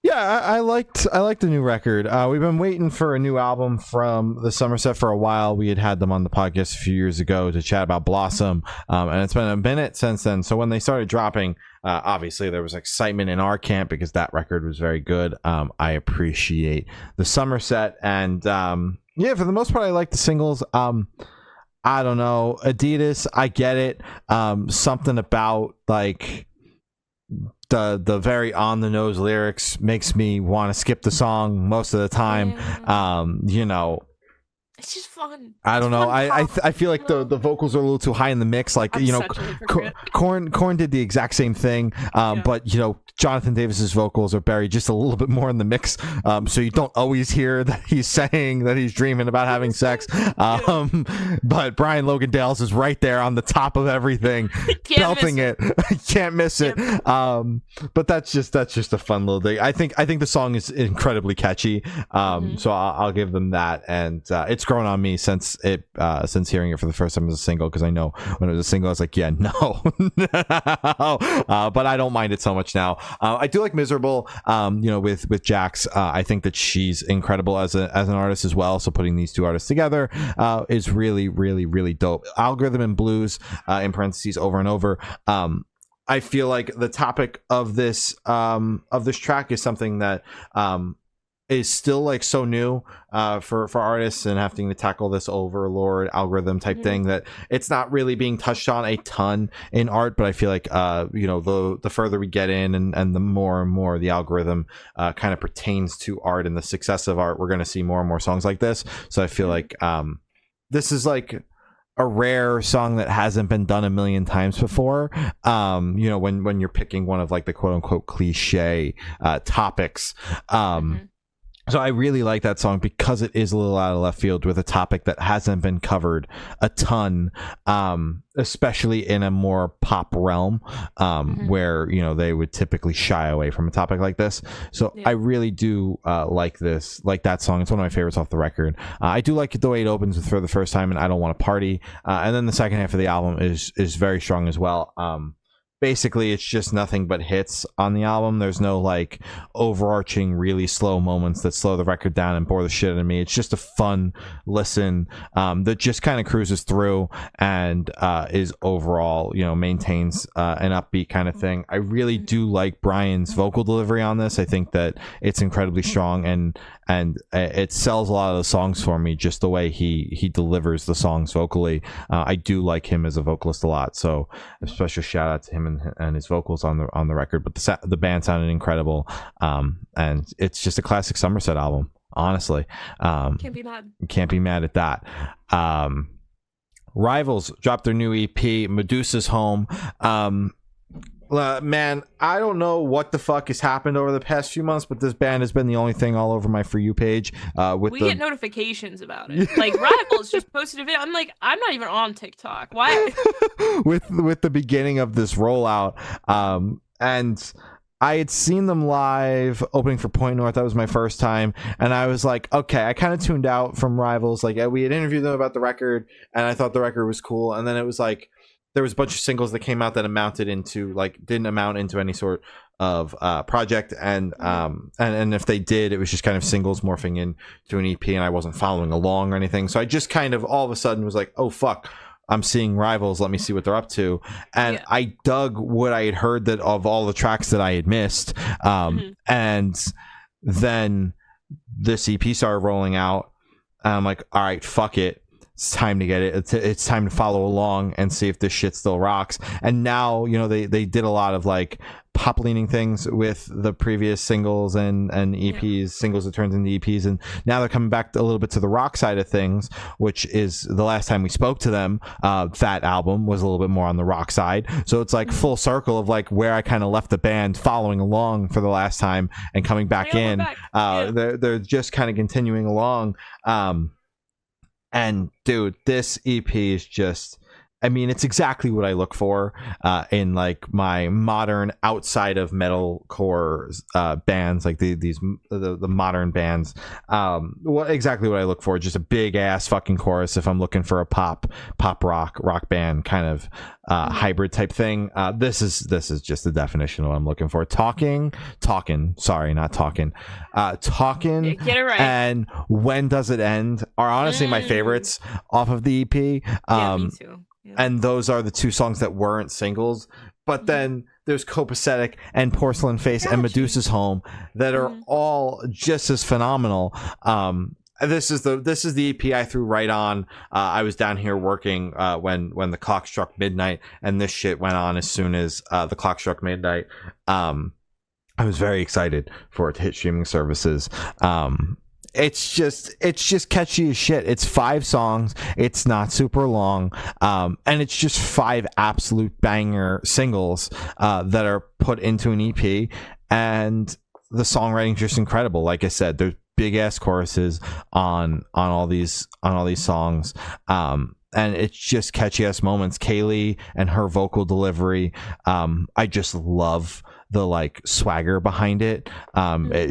Yeah, I liked the new record. We've been waiting for a new album from the Somerset for a while. We had them on the podcast a few years ago to chat about Blossom, and it's been a minute since then. So when they started dropping, obviously there was excitement in our camp because that record was very good. I appreciate the Somerset, and yeah, for the most part, I like the singles. I don't know, Adidas, I get it. Something about like the very on the nose lyrics makes me want to skip the song most of the time. Yeah. It's just fun. I It's don't know. fun I pop, feel like you know? the vocals are a little too high in the mix. Like I'm such a hypocrite. Korn did the exact same thing. Yeah. But Jonathan Davis's vocals are buried just a little bit more in the mix. So you don't always hear that he's saying that he's dreaming about having sex. But Brian Logandale's is right there on the top of everything, Can't belting miss it. Can't miss it. But that's just a fun little thing. I think the song is incredibly catchy. So I'll give them that, and it's grown on me since hearing it for the first time as a single, because I know when it was a single I was like, yeah, no. But I don't mind it so much now. I do like Miserable, with Jax. I think that she's incredible as an artist as well, so putting these two artists together is really, really, really dope. Algorithm and Blues, in parentheses, Over and Over. I feel like the topic of this track is something that is still like so new for artists, and having to tackle this overlord algorithm type thing, that it's not really being touched on a ton in art. But I feel like the further we get in, and the more and more the algorithm kind of pertains to art and the success of art, we're going to see more and more songs like this. So I feel like this is like a rare song that hasn't been done a million times before. When you're picking one of like the quote unquote cliche topics. So I really like that song because it is a little out of left field with a topic that hasn't been covered a ton, especially in a more pop realm, where they would typically shy away from a topic like this. So I really do like that song. It's one of my favorites off the record. I do like the way it opens with For the First Time and I Don't Want to Party, and then the second half of the album is very strong as well. basically it's just nothing but hits on the album. There's no like overarching really slow moments that slow the record down and bore the shit out of me. It's just a fun listen that just kind of cruises through and is overall, you know, maintains an upbeat kind of thing. I really do like Brian's vocal delivery on this. I think that it's incredibly strong, and it sells a lot of the songs for me, just the way he delivers the songs vocally. I do like him as a vocalist a lot, so a special shout out to him and his vocals on the record. But the band sounded incredible, and it's just a classic Somerset album, honestly. Can't be mad. Can't be mad at that. Rivals dropped their new EP, Medusa's Home. Man, I don't know what the fuck has happened over the past few months, but this band has been the only thing all over my For You page. We get notifications about it. Like, Rivals just posted a video. I'm like, I'm not even on TikTok. Why? with the beginning of this rollout, and I had seen them live opening for Point North. That was my first time, and I was like, okay, I kind of tuned out from Rivals. Like, we had interviewed them about the record, and I thought the record was cool, and then it was like, there was a bunch of singles that came out that didn't amount into any sort of project, and if they did, it was just kind of singles morphing into an EP, and I wasn't following along or anything. So I just kind of all of a sudden was like, oh fuck, I'm seeing Rivals, let me see what they're up to. And I dug what I had heard that of all the tracks that I had missed, and then this EP started rolling out, and I'm like, all right, fuck it. It's time to get it. It's time to follow along and see if this shit still rocks. And now, you know, they did a lot of like pop leaning things with the previous singles and EPs, singles that turned into EPs, and now they're coming back a little bit to the rock side of things, which is the last time we spoke to them. That album was a little bit more on the rock side, so it's like full circle of like where I kind of left the band, following along for the last time and coming back in. They're just kind of continuing along. And dude, this EP is just, I mean, it's exactly what I look for in like my modern outside of metalcore bands, like the modern bands. Exactly what I look for, just a big ass fucking chorus if I'm looking for a pop rock band kind of hybrid type thing. This is just the definition of what I'm looking for. Talking, sorry, not talking. Talking, get it right. And When Does It End are honestly my favorites off of the EP. Me too. Yeah. And those are the two songs that weren't singles. But then there's Copacetic and Porcelain Face and Medusa's Home that are all just as phenomenal. This is the EP I threw right on. I was down here working when the clock struck midnight, and this shit went on as soon as the clock struck midnight. I was very excited for it to hit streaming services. It's just catchy as shit. It's 5 songs. It's not super long. And it's just 5 absolute banger singles that are put into an EP. And the songwriting's just incredible. Like I said, there's big ass choruses on all these songs. And it's just catchy ass moments. Kaylee and her vocal delivery, I just love the like swagger behind it.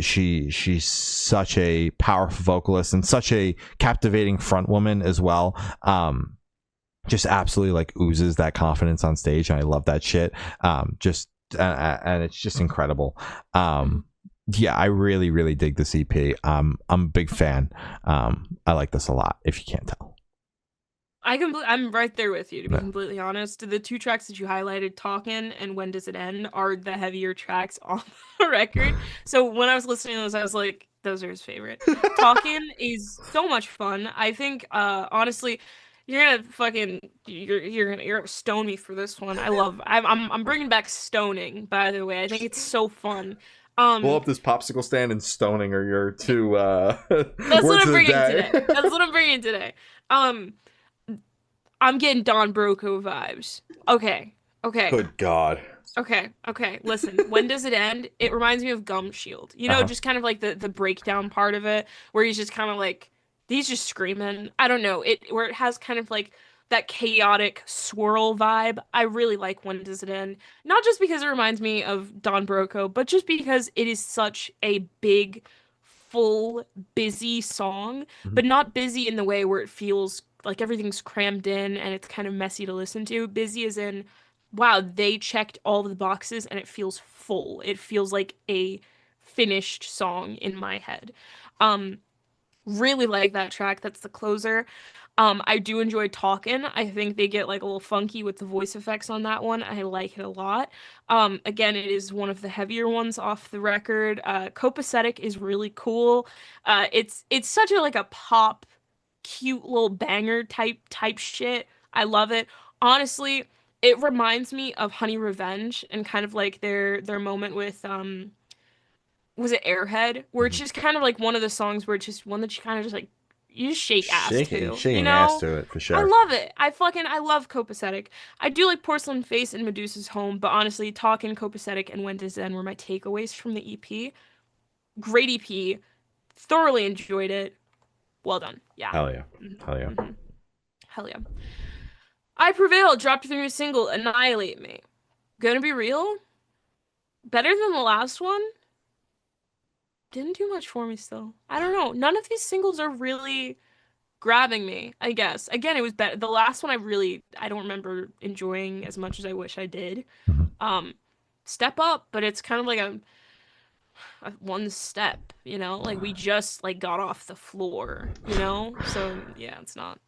She's such a powerful vocalist and such a captivating front woman as well. Just absolutely like oozes that confidence on stage, and I love that shit. And it's just incredible. Yeah, I really dig this EP. I'm a big fan. I like this a lot, if you can't tell. I'm right there with you, to be completely honest. The 2 tracks that you highlighted, Talkin' and When Does It End, are the heavier tracks on the record. So when I was listening to those, I was like, those are his favorite. Talkin' is so much fun. I think, honestly, you're gonna stone me for this one. I'm bringing back stoning, by the way. I think it's so fun. Pull up this popsicle stand and stoning are your 2 that's what I'm bringing today. That's what I'm bringing today. I'm getting Don Broco vibes. Okay. Good God. Okay. Listen, When Does It End? It reminds me of Gum Shield. You know, just kind of like the breakdown part of it, where he's just kind of like, he's just screaming. I don't know. Where it has kind of like that chaotic swirl vibe. I really like When Does It End? Not just because it reminds me of Don Broco, but just because it is such a big, full, busy song, but not busy in the way where it feels like everything's crammed in and it's kind of messy to listen to. Busy as in wow, they checked all of the boxes and it feels full. It feels like a finished song in my head. Um, really like that track. That's the closer. I do enjoy Talkin'. I think they get like a little funky with the voice effects on that one. I like it a lot. Again, it is one of the heavier ones off the record. Copacetic is really cool. It's such a like a pop, cute little banger type shit. I love it. Honestly, it reminds me of Honey Revenge and kind of like their moment with was it Airhead, where it's Mhm. just kind of like one of the songs where it's just one that you kind of just like you just shake ass Shaking, to, you shaking ass know? to it for I sure. love it. I love Copacetic. I do like Porcelain Face and Medusa's Home, but honestly, Talkin', Copacetic, and When to Zen were my takeaways from the EP. Great EP. Thoroughly enjoyed it. Well done. Yeah. Hell yeah. Hell yeah. Mm-hmm. Hell yeah. I Prevail dropped their new single, Annihilate Me. Gonna be real? Better than the last one? Didn't do much for me still. I don't know. None of these singles are really grabbing me, I guess. Again, it was better. The last one I don't remember enjoying as much as I wish I did. Mhm. Um, Step Up, but it's kind of like a one step, like we just like got off the floor. So yeah, it's not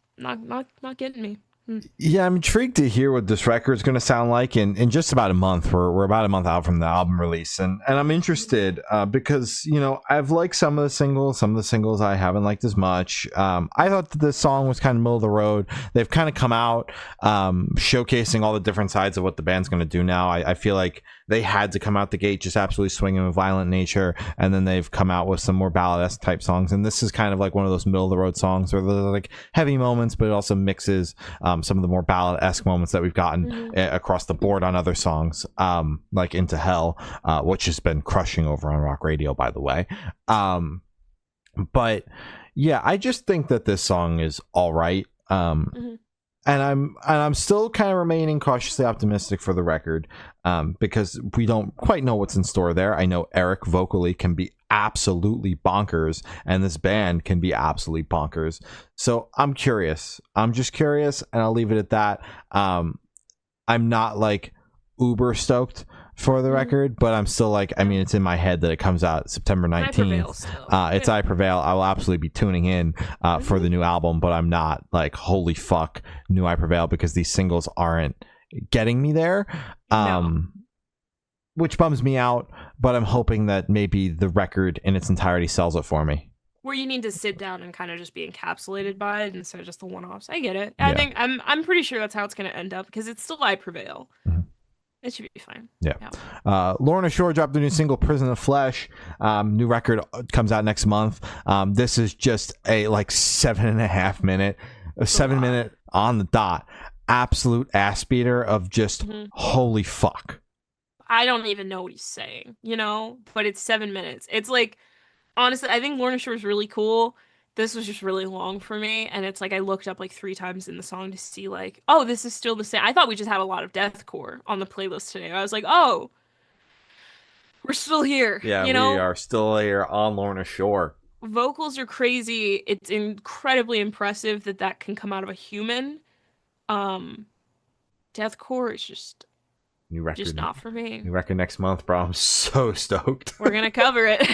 getting me. Hmm. Yeah, I'm intrigued to hear what this record is going to sound like in just about a month. We're about a month out from the album release, and I'm interested because I've liked some of the singles I haven't liked as much. I thought that this song was kind of middle of the road. They've kind of come out showcasing all the different sides of what the band's going to do now. I feel like they had to come out the gate just absolutely swinging with Violent Nature, and then they've come out with some more ballad-esque type songs, and this is kind of like one of those middle of the road songs where there's like heavy moments, but it also mixes some of the more ballad-esque moments that we've gotten across the board on other songs, like Into Hell, which has been crushing over on rock radio, by the way. But yeah, I just think that this song is all right. Mm-hmm. And I'm still kind of remaining cautiously optimistic for the record, because we don't quite know what's in store there. I know Eric vocally can be absolutely bonkers, and this band can be absolutely bonkers. So I'm curious. I'm just curious, and I'll leave it at that. I'm not like uber stoked for the record, but I'm still like, I mean, it's in my head that it comes out September 19th. It's I Prevail. I will absolutely be tuning in for the new album, but I'm not like, holy fuck, new I Prevail, because these singles aren't getting me there. No. Which bums me out, but I'm hoping that maybe the record in its entirety sells it for me. Where you need to sit down and kind of just be encapsulated by it instead of just the one-offs. I get it. Yeah. I think I'm pretty sure that's how it's going to end up because it's still I Prevail. Mm-hmm. It should be fine. Yeah. Lorna Shore dropped a new single, Prison of Flesh. New record comes out next month. This is just a like 7.5 minute, a 7 minute on the dot, absolute ass beater of just holy fuck. I don't even know what he's saying, but it's 7 minutes. It's like, honestly, I think Lorna Shore is really cool. This was just really long for me, and it's like I looked up like 3 times in the song to see like, oh, this is still the same. I thought we just had a lot of deathcore on the playlist today. I was like, oh, we're still here. Yeah, we are still here on Lorna Shore. Vocals are crazy. It's incredibly impressive that can come out of a human. Deathcore is just new record, just not for me. New record next month, bro. I'm so stoked. We're gonna cover it.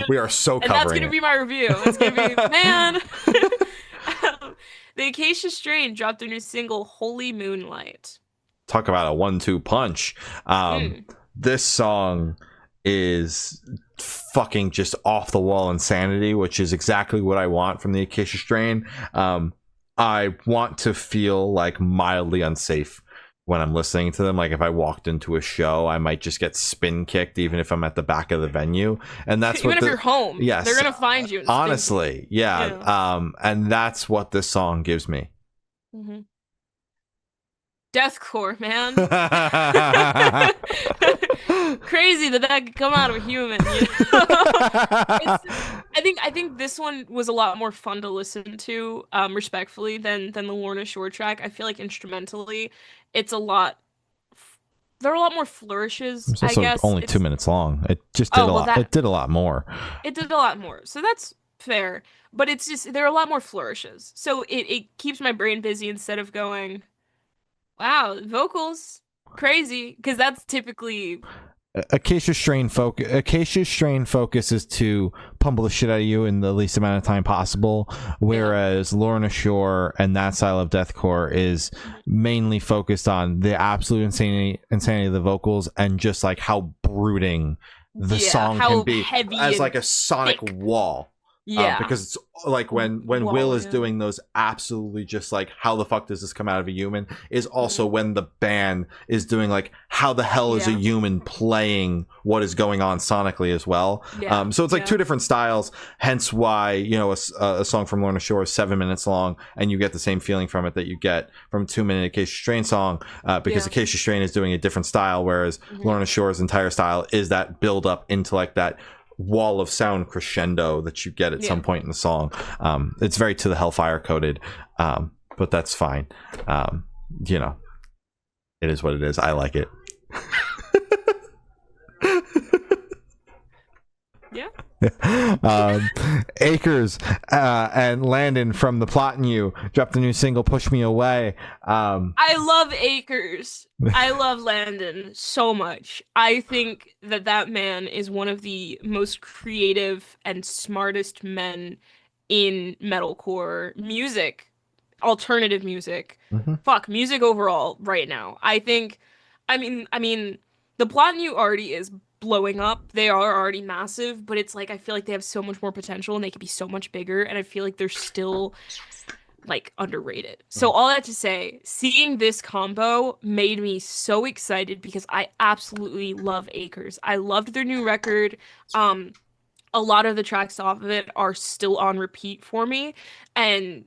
We are so covering it. And that's gonna be my review. It's gonna be man. The Acacia Strain dropped their new single, Holy Moonlight. Talk about a 1-2 punch. This song is fucking just off the wall insanity, which is exactly what I want from the Acacia Strain. I want to feel like mildly unsafe when I'm listening to them. Like if I walked into a show, I might just get spin kicked, even if I'm at the back of the venue. And that's even if you're home. Yes, they're gonna find you. Honestly, yeah. And that's what this song gives me. Mm-hmm. Deathcore, man. Crazy that could come out of a human. I think this one was a lot more fun to listen to, respectfully, than the Lorna Shore track. I feel like instrumentally, it's a lot. There are a lot more flourishes. It's also I guess only 2 minutes long. It just did a lot. It did a lot more. It did a lot more. So that's fair. But it's just there are a lot more flourishes. So it keeps my brain busy instead of going, wow, vocals. crazy because that's typically Acacia's strain focus is to pummel the shit out of you in the least amount of time possible, whereas Lorna Shore and that style of deathcore is mainly focused on the absolute insanity of the vocals and just like how brooding the song can be as like a sonic wall. Yeah, because it's like when Will is doing those absolutely just like how the fuck does this come out of a human is also when the band is doing like how the hell is a human playing what is going on sonically as well. So it's like two different styles, hence why, you know, a song from Lorna Shore is 7 minutes long and you get the same feeling from it that you get from a 2-minute Acacia Strain song, because Acacia Strain is doing a different style, whereas Lorna Shore's entire style is that build up into like that wall of sound crescendo that you get at some point in the song. It's very to the Hellfire coded, but that's fine. You know, it is what it is. I like it. Acres and Landon from The Plot in You dropped the new single Push Me Away. I love Acres. I love Landon so much. I think that man is one of the most creative and smartest men in metalcore music, alternative music. Fuck, music overall right now. I mean, The Plot in You already is blowing up. They are already massive, but it's like I feel like they have so much more potential and they could be so much bigger, and I feel like they're still like underrated. So all that to say, seeing this combo made me so excited because I absolutely love Acres. I loved their new record. A lot of the tracks off of it are still on repeat for me, and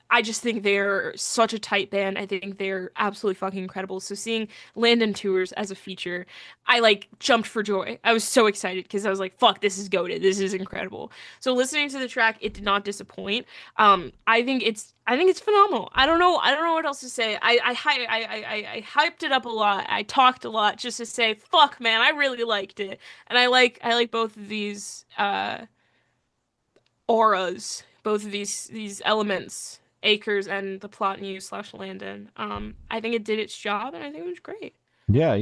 I just think they're such a tight band. I think they're absolutely fucking incredible. So seeing Landon Tours as a feature, I like jumped for joy. I was so excited because I was like, fuck, this is goated. This is incredible. So listening to the track, it did not disappoint. I think it's phenomenal. I don't know what else to say. I hyped it up a lot. I talked a lot just to say, fuck man, I really liked it. And I like both of these auras, both of these elements, Acres and The Plot in You / Landon. I think it did its job, and I think it was great. Yeah,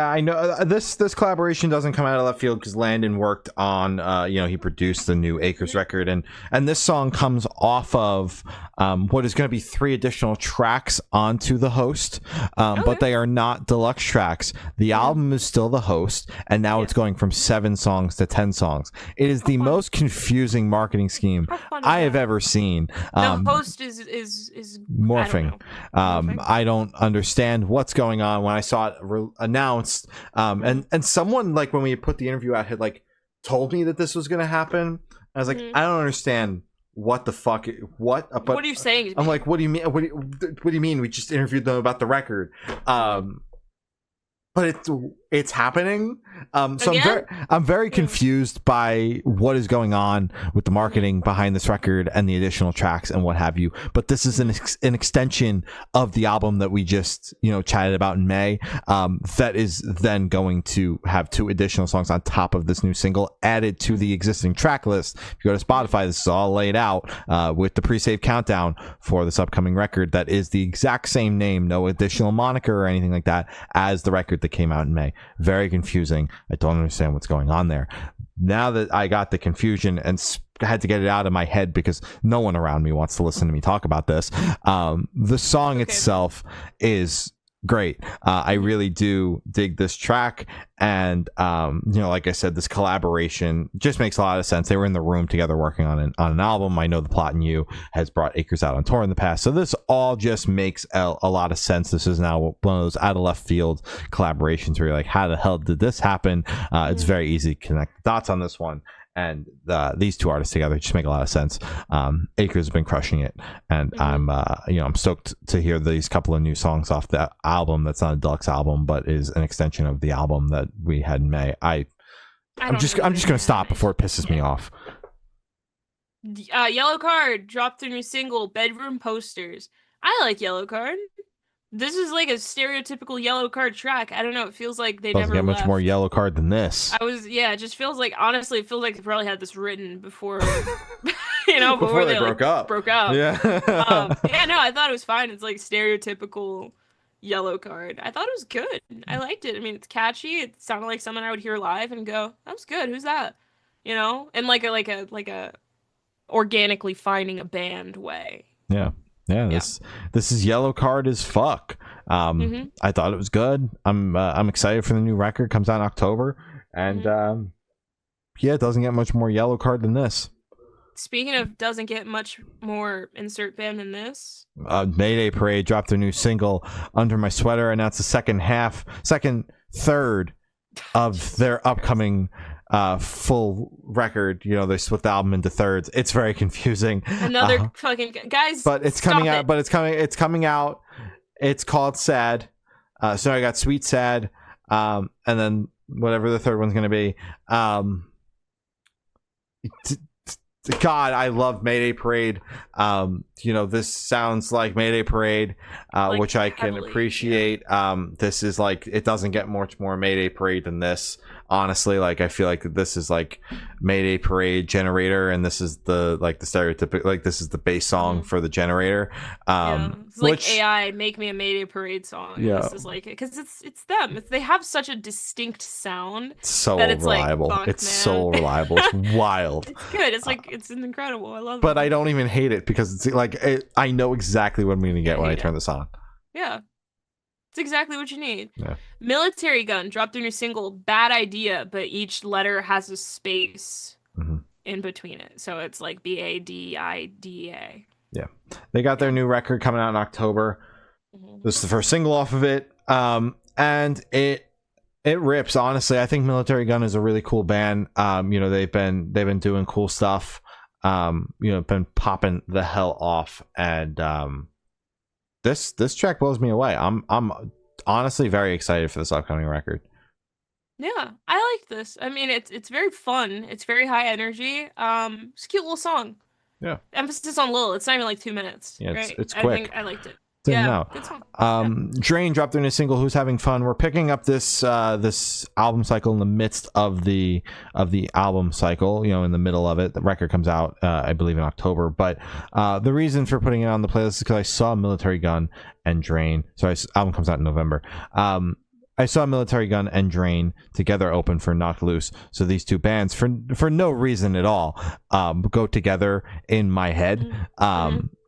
I know this collaboration doesn't come out of left field because Landon worked on, he produced the new Acres record, and this song comes off of what is going to be 3 additional tracks onto the Host, but they are not deluxe tracks. The album is still the Host, and now it's going from 7 songs to 10 songs. It is the most confusing marketing scheme I have ever seen. The Host is morphing. I don't understand what's going on. When I saw it announced, and someone, like, when we put the interview out, had like told me that this was going to happen. I was like, I don't understand what the fuck, what are you saying? I'm like, what do you mean? What do you mean? We just interviewed them about the record. But it's happening. So I'm very confused by what is going on with the marketing behind this record and the additional tracks and what have you. But this is an extension of the album that we just chatted about in May. That is then going to have 2 additional songs on top of this new single added to the existing track list. If you go to Spotify, this is all laid out with the pre-save countdown for this upcoming record. That is the exact same name, no additional moniker or anything like that, as the record that came out in May. Very confusing. I don't understand what's going on there. Now that I got the confusion and had to get it out of my head because no one around me wants to listen to me talk about this, the song itself is great. I really do dig this track, and like I said, this collaboration just makes a lot of sense. They were in the room together working on an album. I know The Plot in You has brought Acres out on tour in the past, so this all just makes a lot of sense. This is now one of those out of left field collaborations where you're like, how the hell did this happen? It's very easy to connect the dots on this one. And these 2 artists together just make a lot of sense. Acres has been crushing it, and I'm stoked to hear these couple of new songs off that album. That's not a deluxe album, but is an extension of the album that we had in May. I'm just gonna stop before it pisses me off. Yellowcard dropped their new single, Bedroom Posters. I like Yellowcard. This is like a stereotypical Yellowcard track. I don't know. It feels like they never get left. Much more Yellowcard than this. It just feels like, honestly, it feels like they probably had this written before, before they broke up. Broke up. Yeah. No, I thought it was fine. It's like stereotypical Yellowcard. I thought it was good. I liked it. I mean, it's catchy. It sounded like someone I would hear live and go, "That was good. Who's that?" You know, and like a organically finding a band way. Yeah. Yeah, Yeah. this is Yellowcard as fuck. Mm-hmm. I thought it was good. I'm excited for the new record. Comes out in October, and Mm-hmm. yeah, it doesn't get much more Yellowcard than this. Speaking of doesn't get much more insert band than this. Mayday Parade dropped their new single "Under My Sweater," announced the second third of their upcoming full record. You know, they split the album into thirds. It's very confusing. Another fucking guys. But it's stop coming it. out. But it's coming out. It's called Sad. So I got Sweet Sad, and then whatever the third one's gonna be. God, I love Mayday Parade. You know, this sounds like Mayday Parade, Like, which I can heavily, appreciate. This is like, it doesn't get much more Mayday Parade than this. Honestly, like, I feel like this is like Mayday Parade Generator, and this is the stereotypical, like, this is the bass song for the Generator. Yeah, it's like Which, AI make me a Mayday Parade song. yeah, This is like because it's them. They have such a distinct sound so that it's like reliable. fuck, It's man. so reliable. It's wild. It's good. It's like it's incredible. I love it. But I don't even hate it because it's like I know exactly what I'm going to get when I turn this on. Yeah, it's exactly what you need. Yeah. Military Gun dropped their new single "Bad Idea," but each letter has a space in between it, so it's like BADIDA. Yeah, they got their new record coming out in October. This is the first single off of it, and it rips. Honestly, I think Military Gun is a really cool band. You know, they've been doing cool stuff. You know, been popping the hell off, and this track blows me away. I'm honestly very excited for this upcoming record. Yeah, I like this. I mean, it's very fun. It's very high energy. It's a cute little song. Yeah. Emphasis on little. It's not even like 2 minutes. Yeah, right? it's I quick. think I liked it. Good Song. Drain dropped their new single "Who's Having Fun." We're picking up this album cycle in the midst of the album cycle, you know, in the middle of it. The record comes out I believe in October, but the reason for putting it on the playlist is because I saw Military Gun and Drain. So album comes out in November. I saw Military Gun and Drain together open for Knocked Loose. So these two bands, for no reason at all, go together in my head.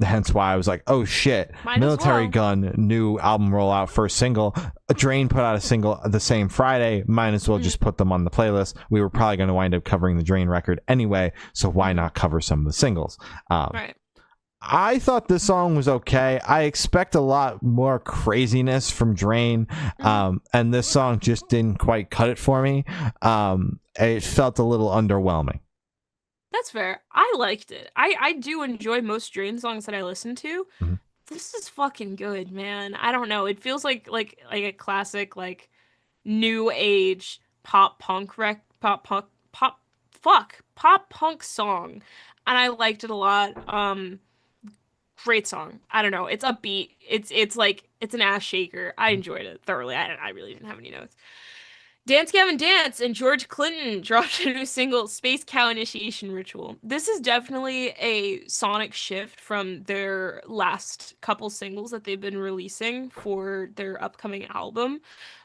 Hence why I was like, oh shit, Military Gun, new album rollout, first single. Drain put out a single the same Friday. Might as well just put them on the playlist. We were probably going to wind up covering the Drain record anyway, so why not cover some of the singles? Right. I thought this song was okay. I expect a lot more craziness from Drain, and this song just didn't quite cut it for me. It felt a little underwhelming. That's fair. I liked it. I do enjoy most Drain songs that I listen to. This is fucking good, man. I don't know. It feels like a classic like new age pop punk pop punk song, and I liked it a lot. Great song. I don't know. It's upbeat. It's like it's an ass shaker. I enjoyed it thoroughly. I really didn't have any notes. Dance Gavin Dance and George Clinton dropped a new single, Space Cow Initiation Ritual. This is definitely a sonic shift from their last couple singles that they've been releasing for their upcoming album.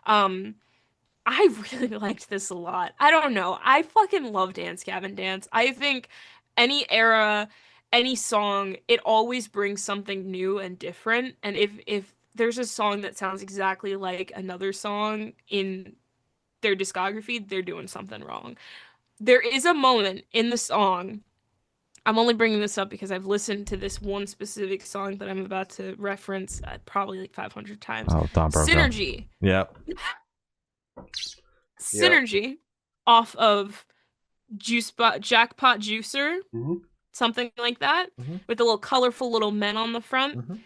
I really liked this a lot. I don't know. I fucking love Dance Gavin Dance. I think any era, any song, it always brings something new and different. And if there's a song that sounds exactly like another song in their discography, they're doing something wrong. There is a moment in the song. I'm only bringing this up because I've listened to this one specific song that I'm about to reference probably like 500 times. Oh, Don Broco. Synergy. Yep. Synergy off of Jackpot Juicer, something like that, with the little colorful little men on the front.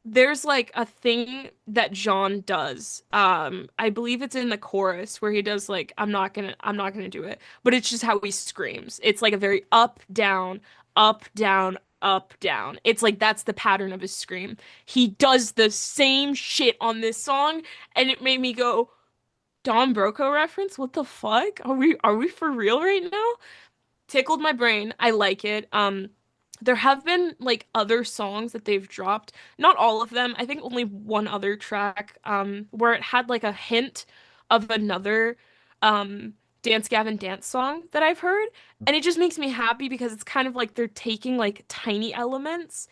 There's like a thing that John does. I believe it's in the chorus where he does like I'm not gonna do it, but it's just how he screams. It's like a very up down, up down, up down. It's like that's the pattern of his scream. He does the same shit on this song, and it made me go, Don Broco reference? What the fuck? Are we for real right now? Tickled my brain. I like it. there have been like other songs that they've dropped, not all of them. I think only one other track where it had like a hint of another um Dance Gavin Dance song that I've heard, and it just makes me happy because it's kind of like they're taking like tiny elements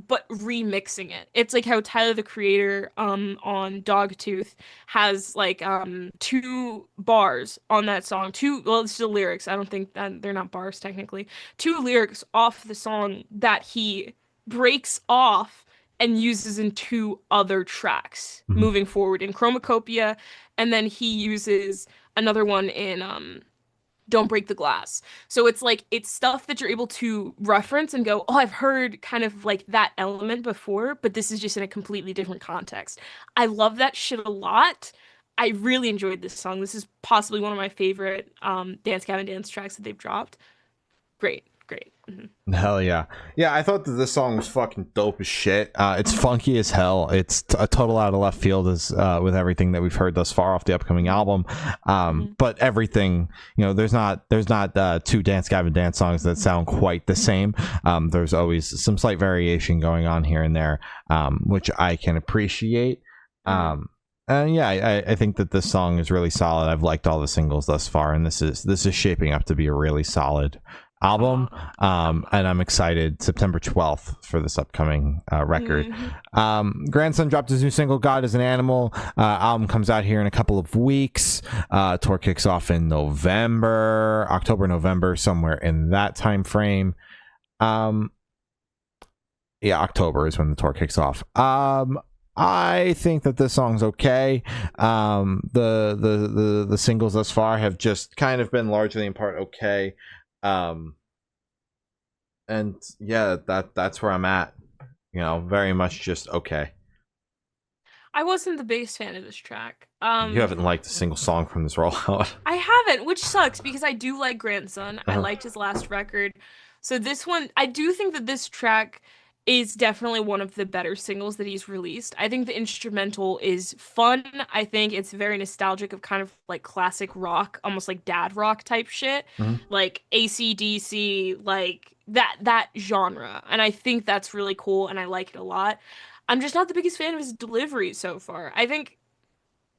but remixing it. It's like how Tyler the Creator on Dogtooth has like two bars on that song. Two, well, it's still lyrics. I don't think that they're not bars technically. Two lyrics off the song that he breaks off and uses in two other tracks Mhm. moving forward in Chromacopia, and then he uses another one in Don't Break the Glass. So it's like it's stuff that you're able to reference and go, "Oh, I've heard kind of like that element before, but this is just in a completely different context." I love that shit a lot. I really enjoyed this song. This is possibly one of my favorite Dance Gavin Dance tracks that they've dropped. Great, great. Hell yeah. Yeah, I thought that this song was fucking dope as shit. It's funky as hell. It's a total out of left field as with everything that we've heard thus far off the upcoming album. But everything, there's not two Dance Gavin Dance songs that sound quite the same. There's always some slight variation going on here and there, which I can appreciate. And yeah, I think that this song is really solid. I've liked all the singles thus far, and this is shaping up to be a really solid album. And I'm excited. September 12th for this upcoming record. Grandson dropped his new single God is an Animal. Album comes out here in a couple of weeks. Tour kicks off in October, November, somewhere in that time frame. Yeah, October is when the tour kicks off. I think that this song's okay. The singles thus far have just kind of been largely in part okay. And yeah, that's where I'm at. Very much just okay. I wasn't the biggest fan of this track. You haven't liked a single song from this rollout. I haven't, which sucks because I do like Grandson. I Uh-huh. liked his last record. So this one, I do think that this track is definitely one of the better singles that he's released. I think the instrumental is fun. I think it's very nostalgic of kind of like classic rock, almost like dad rock type shit, Mhm. like AC/DC, like that genre. And I think that's really cool and I like it a lot. I'm just not the biggest fan of his delivery so far. I think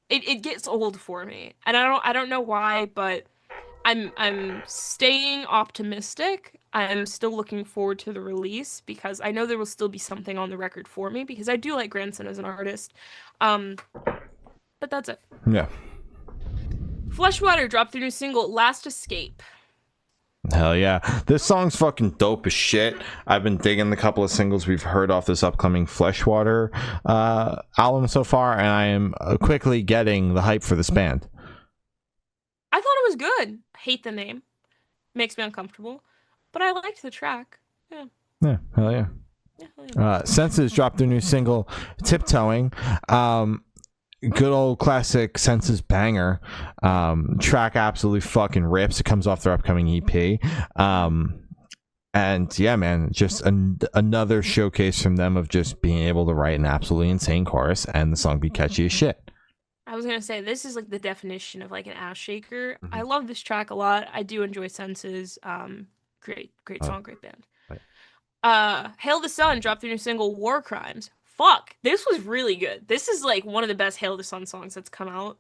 it gets old for me. And I don't know why, but I'm staying optimistic. I'm still looking forward to the release because I know there will still be something on the record for me because I do like Grandson as an artist. But that's it. Yeah. Fleshwater dropped their new single, Last Escape. Hell yeah. This song's fucking dope as shit. I've been digging the couple of singles we've heard off this upcoming Fleshwater album so far, and I am quickly getting the hype for this band. I thought it was good. I hate the name. Makes me uncomfortable. But I liked the track. Yeah. Yeah, hell yeah. Yeah, hell yeah. Senses dropped their new single, Tiptoeing. Good old classic Senses banger. Track absolutely fucking rips. It comes off their upcoming EP. And yeah, man, just another showcase from them of just being able to write an absolutely insane chorus and the song be catchy as shit. I was gonna say this is like the definition of like an ass shaker. I love this track a lot. I do enjoy Senses. Great song, great band. Right. Hail the Sun dropped their new single War Crimes. Fuck, this was really good. This is like one of the best Hail the Sun songs that's come out.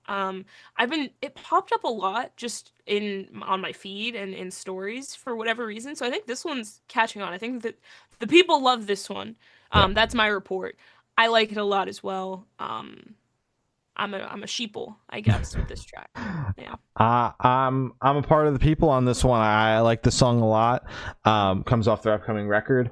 It popped up a lot just on my feed and in stories for whatever reason. So I think this one's catching on. I think that the people love this one. That's my report. I like it a lot as well. I'm a sheeple, I guess, with this track. Yeah. I'm a part of the people on this one. I like the song a lot. Comes off their upcoming record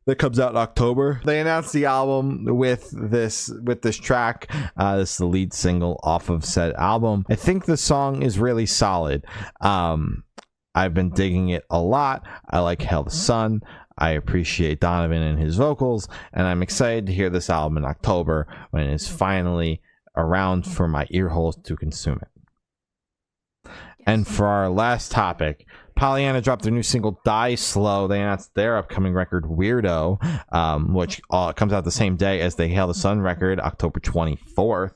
that comes out in October. They announced the album with this track. This is the lead single off of said album. I think the song is really solid. I've been digging it a lot. I like Hail the Sun. I appreciate Donovan and his vocals, and I'm excited to hear this album in October when it is finally around for my ear holes to consume it. And for our last topic, Pollyanna dropped their new single Die Slow. They announced their upcoming record Weirdo, which comes out the same day as the Hail the Sun record, October 24th,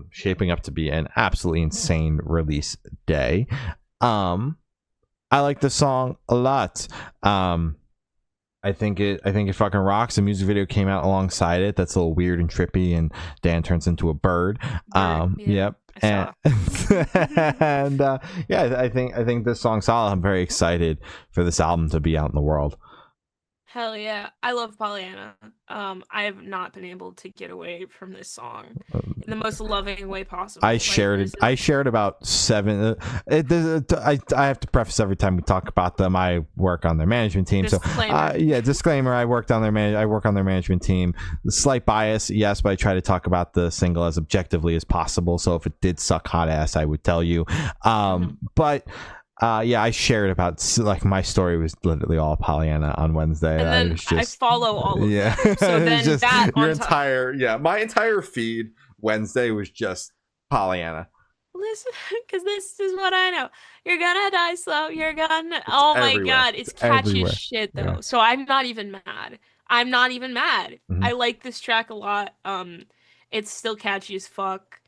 shaping up to be an absolutely insane release day. I like the song a lot. I think it fucking rocks. The music video came out alongside it. That's a little weird and trippy, and Dan turns into a bird. Yeah, Yep. And, and yeah, I think this song's solid. I'm very excited for this album to be out in the world. Hell yeah. I love Pollyanna. I have not been able to get away from this song in the most loving way possible. I shared about 7. I have to preface every time we talk about them. I work on their management team. Disclaimer. So disclaimer. I work on their management team. The slight bias, yes, but I try to talk about the single as objectively as possible. So if it did suck hot ass, I would tell you. But. I shared about, like, my story was literally all Pollyanna on Wednesday. And then I follow all of them. So then just, that my entire feed Wednesday was just Pollyanna. Listen, because this is what I know. You're gonna die slow. You're gonna. Oh my god, it's catchy as shit though. Yeah. So I'm not even mad. Mm-hmm. I like this track a lot. It's still catchy as fuck.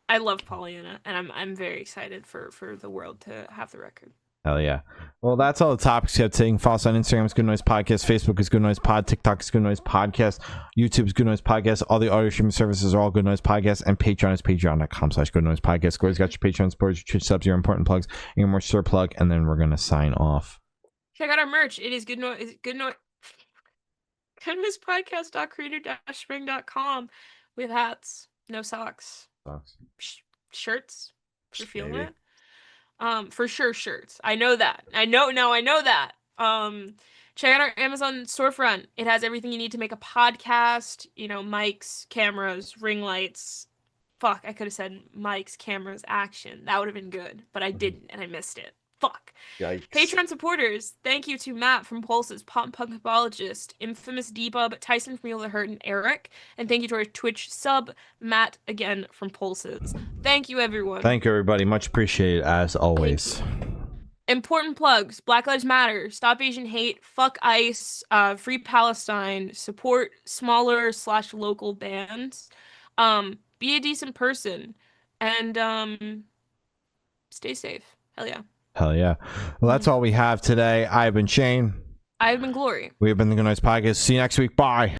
I love Pollyanna, and I'm very excited for the world to have the record. Hell yeah. Well, that's all the topics you have today. Follow us on Instagram, it's Good Noise Podcast. Facebook is Good Noise Pod. TikTok is Good Noise Podcast. YouTube is Good Noise Podcast. All the audio streaming services are all Good Noise Podcast. And Patreon is patreon.com/Good Noise Podcast. Corey's got your Patreon supporters, your Twitch subs, your important plugs, and your more sure plug. And then we're going to sign off. Check out our merch. It is Good Noise Podcast.creator-spring.com. We have hats, no socks. Shirts. You're feeling it? For sure shirts. I know that. I know that. Check out our Amazon storefront. It has everything you need to make a podcast, mics, cameras, ring lights. Fuck, I could have said mics, cameras, action. That would have been good, but I didn't and I missed it. Fuck. Yikes. Patreon supporters, thank you to Matt from Pulse's, Pop Punk Apologist, Infamous Debub, Tyson from Heal the Hurt, and Eric. And thank you to our Twitch sub, Matt, again, from Pulses. Thank you, everyone. Thank you, everybody. Much appreciated, as always. Important plugs: Black Lives Matter, Stop Asian Hate, Fuck ICE, Free Palestine, support smaller/local bands, be a decent person, and stay safe. Hell yeah. Hell yeah. Well, that's all we have today. I've been Shane. I've been Glory. We've been the Good Noise Podcast. See you next week. Bye.